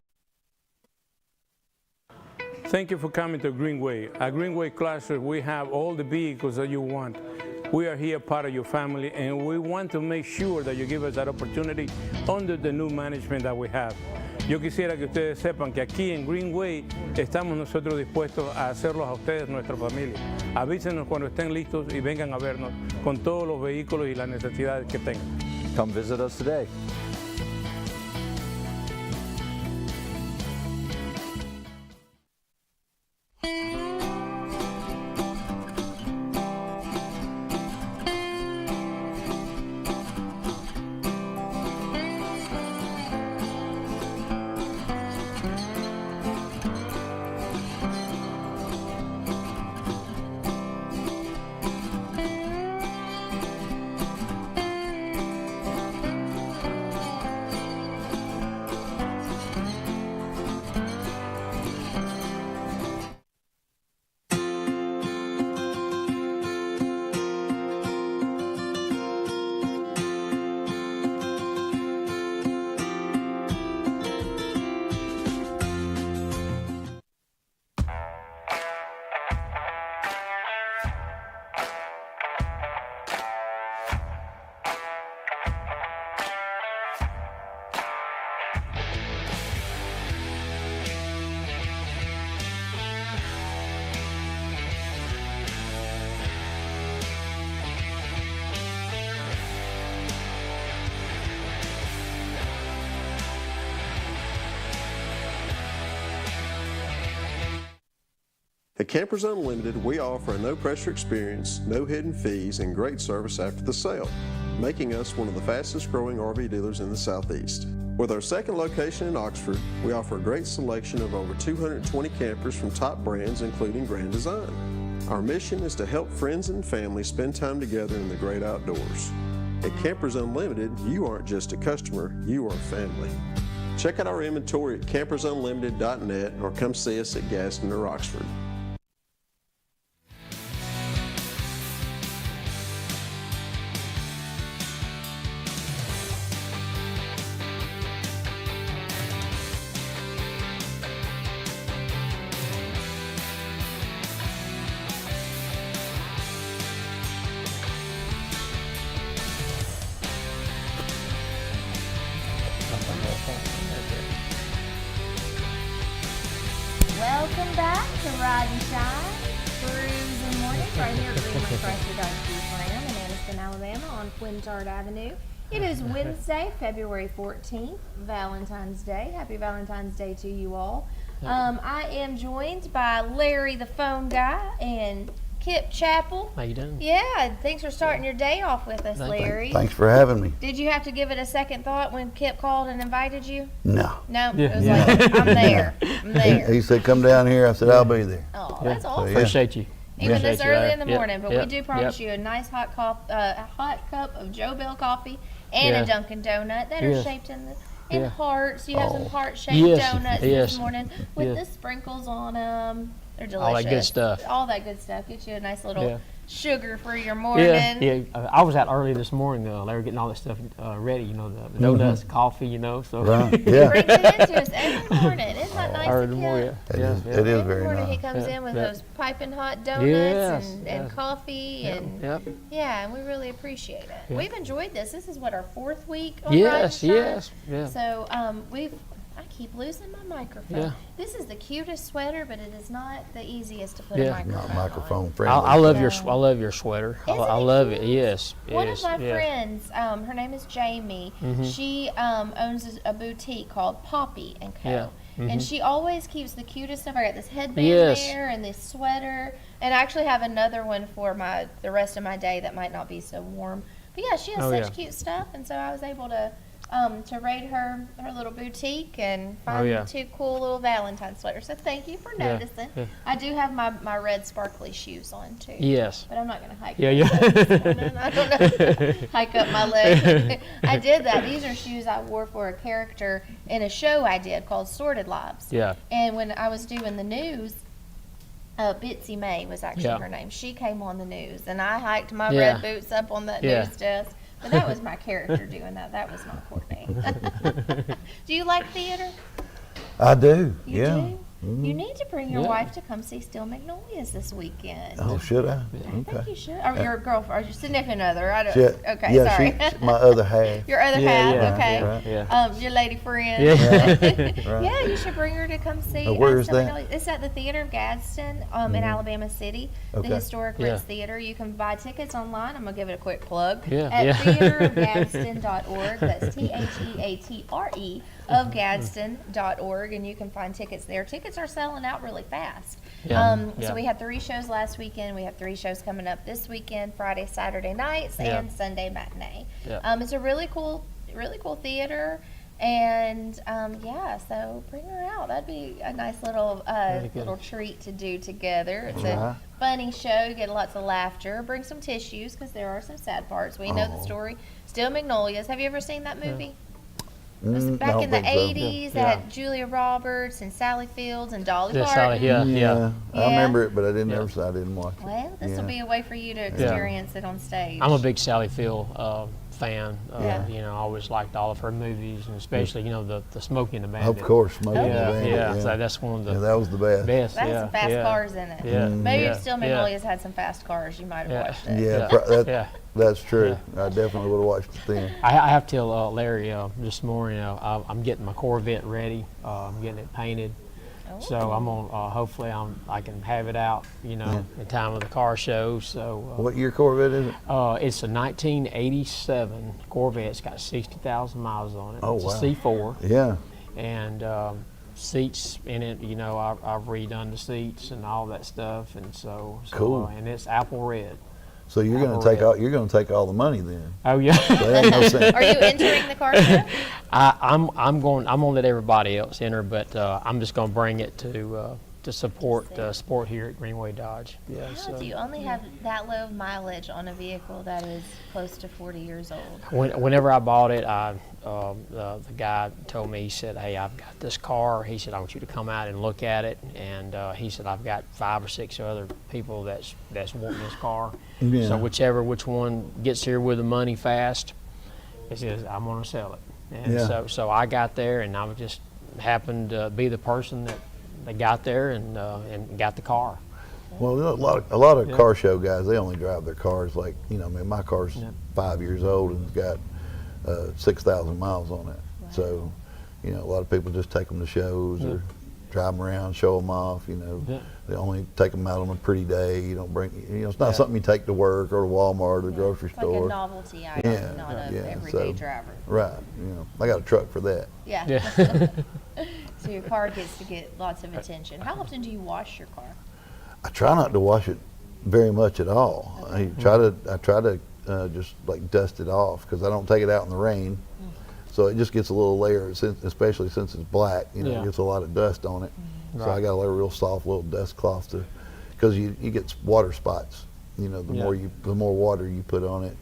Thank you for coming to Greenway. At Greenway Chrysler, we have all the vehicles that you want. We are here part of your family, and we want to make sure that you give us that opportunity under the new management that we have. Yo quisiera que ustedes sepan que aquí en Greenway estamos nosotros dispuestos a hacerlos a ustedes nuestra familia. Avísenos cuando estén listos y vengan a vernos con todos los vehículos y las necesidades que tengan. Come visit us today. At Campers Unlimited, we offer a no-pressure experience, no hidden fees, and great service after the sale, making us one of the fastest-growing RV dealers in the Southeast. With our second location in Oxford, we offer a great selection of over 220 campers from top brands, including Grand Design. Our mission is to help friends and family spend time together in the great outdoors. At Campers Unlimited, you aren't just a customer, you are family. Check out our inventory at campersunlimited.net or come see us at Gaston or Oxford. Welcome back to Ride and Shine, Cruising Mornings, right here at Greenway Chrysler Dodge Jeep Ram in Anniston, Alabama on Quintard Avenue. It is Wednesday, February 14th, Valentine's Day. Happy Valentine's Day to you all. I am joined by Larry the phone guy and Kip Chappell. How you doing? Yeah, thanks for starting your day off with us, Larry. Thanks for having me. Did you have to give it a second thought when Kip called and invited you? No. No, it was like, I'm there. I'm there. He said, come down here. I said, I'll be there. Oh, that's awesome. yeah. Appreciate you. Even this Appreciate you. early in the Yep, morning, but yep, we do promise yep. you a nice hot cup of Joe Bell coffee and Yeah. a Dunkin' Donut that are Yeah. shaped in Yeah. hearts. You have some heart-shaped Yes, donuts yes. this morning with Yeah. the sprinkles on them. They're delicious. All that good stuff. All that good stuff. Get you a nice little Yeah. sugar for your morning. Yeah. I was out early this morning. They were getting all that stuff ready. You know, the donuts, coffee. You know, so. Right. Yeah. Brings it into us every morning. Isn't that nice Early of in the Kip? morning. It Yeah. is, Yeah. it is Every very morning he nice. comes Yeah, in with yeah. those piping hot donuts Yes, and yes. coffee and Yep. yeah, and we really appreciate it. Yeah. We've enjoyed this. This is what our 4th week on Yes. Ride and Shine? Yes. Yeah. So I keep losing my microphone. Yeah. This is the cutest sweater, but it is not the easiest to put Yeah. a Not microphone. Not microphone on. friendly. I love Yeah. your sweater. I Isn't it love cute? it. Yes. One yes. of my yeah. friends, her name is Jamie. She owns a boutique called Poppy and Co. Yeah. And she always keeps the cutest stuff. I got this headband Yes. there and this sweater, and I actually have another one for the rest of my day that might not be so warm. But yeah, she has Oh, such yeah. cute stuff, and so I was able to raid her little boutique and find yeah. 2 cool little Valentine sweaters. So thank you for Yeah, noticing. yeah. I do have my red sparkly shoes on too. Yes. But I'm not going to hike. Yeah. them. Yeah. I don't know. Hike up my leg. I did that. These are shoes I wore for a character in a show I did called Sordid Lives. Yeah. And when I was doing the news, Bitsy May was actually Yeah. her name. She came on the news, and I hiked my Yeah. red boots up on that Yeah. news desk. But that was my character doing that. That was not Courtney. Do you like theater? I do. You yeah. do? You need to bring your Yeah. wife to come see Steel Magnolias this weekend. Oh, should I? I think Okay. you should. Or your girlfriend, or your significant other. I don't. She- Okay, yeah, sorry. my other half. Your other Yeah, half. yeah, Okay. right. Yeah. Your lady friend. Yeah. Right. Yeah, you should bring her to come see. Where is Steel that? Magnolias. It's at the Theater of Gadsden in Alabama City, Okay. the Historic Yeah. Ritz Theater. You can buy tickets online. I'm gonna give it a quick plug Yeah, at yeah. theaterofgadsden.org. That's THEATRE of Gadsden.org, and you can find tickets there. Tickets are selling out really fast. Yeah. So Yeah. we had 3 shows last weekend. We have 3 shows coming up this weekend: Friday, Saturday nights, Yeah. and Sunday matinee. Yeah. It's a really cool theater. And yeah, so bring her out. That'd be a nice little Really good. little treat to do together. It's Right. a funny show. You get lots of laughter. Bring some tissues because there are some sad parts. We know the Oh. story. Steel Magnolias. Have you ever seen that movie? It was Mm, I back don't in the think so. 80s. They Yeah. had Julia Roberts and Sally Fields and Dolly Yeah, Parton. Sally, yeah. Yeah. I Yeah. remember it, but I didn't Yeah. I didn't watch it. Well, this will Yeah. be a way for you to experience it on stage. I'm a big Sally Field fan. Yeah. You know, I always liked all of her movies, and especially the Smokey and the Bandit. Of course, Smokey Oh, and the Yeah, Bandit, yeah. yeah. So that's one of the Yeah, that was the best. best. That had yeah, some fast yeah. cars in it. Yeah. Maybe yeah. if Steel Magnolias had some fast cars, you might have Yeah. watched it. Yeah, Yeah. Yeah. that's true. I definitely would have watched it then. I have to tell Larry this morning. I'm getting my Corvette ready. I'm getting it painted. So I'm on. Hopefully, I can have it out. You know, in time of the car show. So What year Corvette is it? it's a 1987 Corvette. It's got 60,000 miles on it. Oh, it's wow. a C4, Yeah. and seats in it. You know, I've redone the seats and all that stuff, and so Cool. and it's apple red. So you're gonna Apple take red. all the money then. Oh yeah. That ain't no sense. Are you entering the car show? I'm gonna let everybody else enter, but I'm just gonna bring it to support sport here at Greenway Dodge. Yeah. How So do you only have that low mileage on a vehicle that is close to 40 years old? whenever I bought it, the guy told me, he said, "Hey, I've got this car." He said, "I want you to come out and look at it." And he said, "I've got 5 or 6 other people that's wanting this car. Yeah. So which one gets here with the money fast, he says, I'm gonna sell it." And Yeah. so I got there, and I just happened to be the person that got there and got the car. Well, a lot of car show guys, they only drive their cars like, I mean, my car's 5 years old and it's got 6,000 miles on it. So, a lot of people just take them to shows or drive them around, show them off. You know, Yeah. they only take them out on a pretty day. You don't bring, you know, it's not something you take to work or to Walmart or the grocery It's store. like a novelty item, Yeah, not a yeah, everyday so- driver. Right. You know, I got a truck for that. Yeah. Yeah. So your car gets to get lots of attention. How often do you wash your car? I try not to wash it very much at all. I try to just like dust it off because I don't take it out in the rain. So it just gets a little layer, especially since it's black. You know, Yeah. it gets a lot of dust on it. So I Right. got a real soft little dust cloth to, because you get water spots. You know, the Yeah. more water you put on it,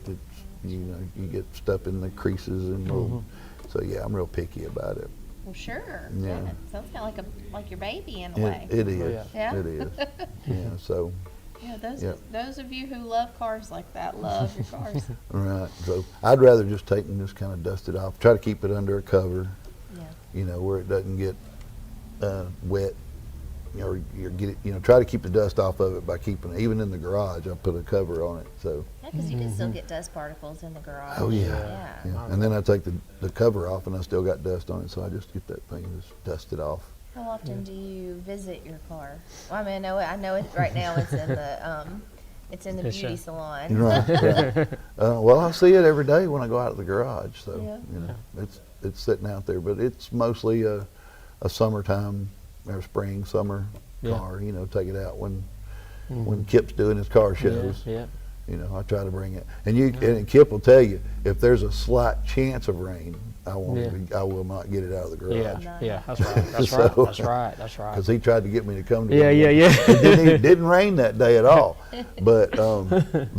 you know, you get stuff in the creases and little. So yeah, I'm real picky about it. Well, sure. Yeah. Sounds kind of like your baby in a way. It is. Yeah. It is. Yeah. So. Yeah, Yeah. those of you who love cars like that love your cars. Right. So I'd rather just take and just kind of dust it off. Try to keep it under a cover. Yeah. You know, where it doesn't get wet. You know, or you get it. You know, try to keep the dust off of it by keeping it. Even in the garage, I put a cover on it. So. Yeah, because you can still get dust particles in the garage. Oh yeah. Yeah. Yeah. And then I take the cover off, and I still got dust on it. So I just get that thing and just dust it off. How often do you visit your car? Well, I mean, I know it right now. It's in the Yes, beauty sir. salon. Right. Yeah. Well, I see it every day when I go out of the garage. So Yeah. you know, it's sitting out there, but it's mostly a summertime or spring, summer Yeah. car. You know, take it out when Kip's doing his car shows. Yeah. You know, I try to bring it, and Kip will tell you if there's a slight chance of rain, I will not get it out of the garage. Yeah. Yeah. That's right. That's So- right. That's right. That's right. Because he tried to get me to come to Yeah. him. Yeah. Yeah. It didn't rain that day at all, but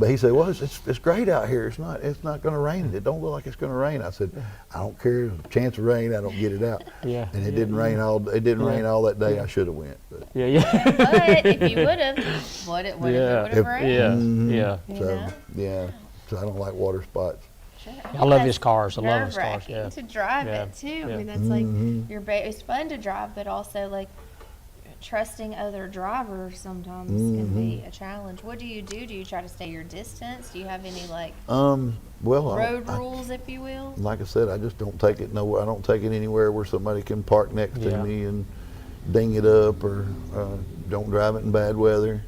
he said, "Well, it's great out here. It's not going to rain. It don't look like it's going to rain." I said, "I don't care. Chance of rain, I don't get it out." Yeah. And it didn't rain all. It didn't rain all that day. I should have went, but Yeah. Yeah. But if you would have, what if it would Yeah. have rained? Yeah. You so know? yeah. So I don't like water spots. Sure. I love his cars. I love his cars. Nerve-wracking Yeah. to drive Yeah. it too. Yeah. I mean, that's like it's fun to drive, but also like trusting other drivers sometimes can be a challenge. What do you do? Do you try to stay your distance? Do you have any like Well, road rules, if you will? like I said, I just don't take it nowhere. I don't take it anywhere where somebody can park next to Yeah. me and ding it up, or don't drive it in bad weather.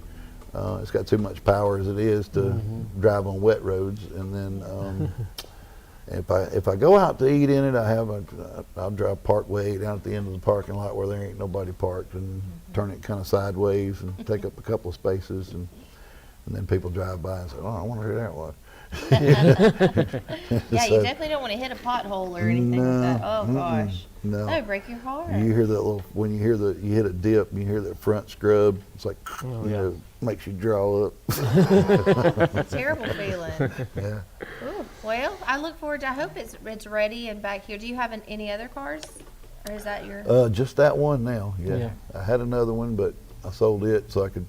It's got too much power as it is to drive on wet roads. And then if I go out to eat in it, I'll drive Parkway down at the end of the parking lot where there ain't nobody parked, and turn it kind of sideways and take up a couple of spaces, and then people drive by and say, "Oh, I wonder who that was." Yeah, So- you definitely don't want to hit a pothole or anything like that. Oh gosh. No. That would break your heart. You hear that when you hit a dip, and you hear that front scrub. It's like, Oh, you yeah. know, makes you draw up. Terrible feeling. Yeah. Ooh, well, I look forward to. I hope it's ready and back here. Do you have any other cars, or is that your? Just that one now. Yeah. Yeah. I had another one, but I sold it so I could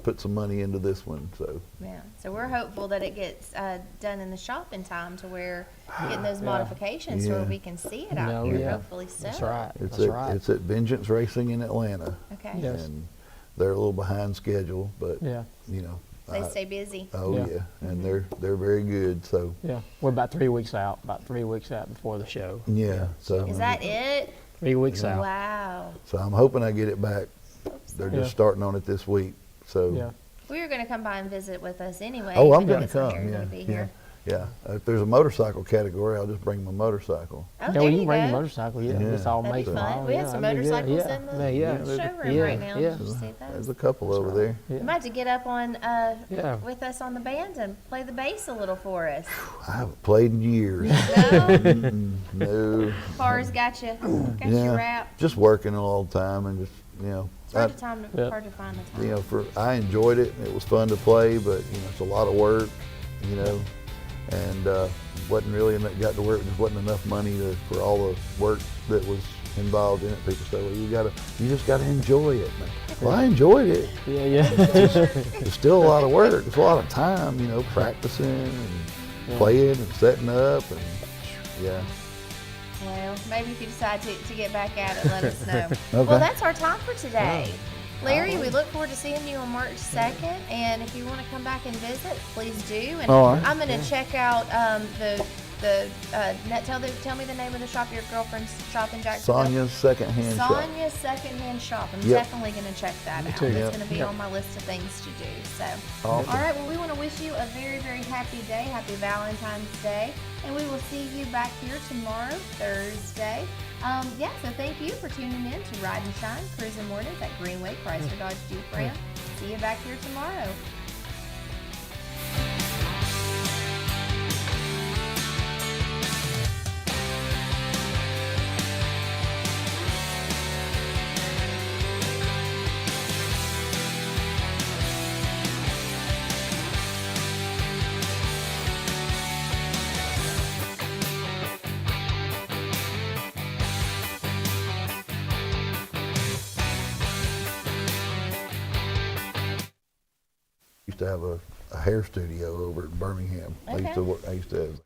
put some money into this one. So Yeah. So we're hopeful that it gets done in the shop in time to where getting those modifications to where Yeah. we can see it out No, here. yeah. Hopefully so. That's right. it's That's at right. it's at Vengeance Racing in Atlanta, Okay. Yes. and they're a little behind schedule, but Yeah. you know. They stay busy. Oh Yeah. yeah, and they're very good. So Yeah. We're about 3 weeks out. About 3 weeks out before the show. yeah. So Is that it? 3 weeks out. Wow. So I'm hoping I get it back. They're Yeah. just starting on it this week. So Yeah. We were going to come by and visit with us anyway. Oh, I'm If going to it's here, come. you're Yeah, gonna be yeah, here. yeah. If there's a motorcycle category, I'll just bring my motorcycle. Oh, Yeah, there well, you you can bring go. your motorcycle. Yeah. Yeah. It's all That'd made be for fun. all. We have yeah, some that'd be good. motorcycles Yeah. in the Yeah. showroom Yeah. right now. Yeah. Did you see There's those? a couple over there. We might have to get up on Yeah. with us on the band and play the bass a little for us. I haven't played in years. No, No. cars got you Yeah. wrapped. Just working all the time and just It's hard to find the I time. I enjoyed it. It was fun to play, but it's a lot of work. And wasn't really got to work. Just wasn't enough money for all the work that was involved in it. People say, "Well, you just got to enjoy it." Well, I enjoyed it. Yeah. Yeah. It's still a lot of work. It's a lot of time, practicing and playing and setting up, and yeah. Well, maybe if you decide to get back at it, let us know. Okay. Well, that's our time for today. Larry, we look forward to seeing you on March 2nd, and if you want to come back and visit, please do. And All right. I'm going to check out the Tell me the name of the shop your girlfriend's shop in Jacksonville. Sonia's Secondhand Shop. Sonia's Secondhand Shop. I'm Yep. definitely going to check that out. too. It's Yep. going to be on my list of things to do. So, Awesome. all right. Well, we want to wish you a very, very happy day. Happy Valentine's Day. And we will see you back here tomorrow, Thursday. So thank you for tuning in to Ride and Shine Cruising Mornings at Greenway Chrysler Dodge Jeep Ram. See you back here tomorrow. Used to have a hair studio over in Birmingham. I used to Okay. work. I used to have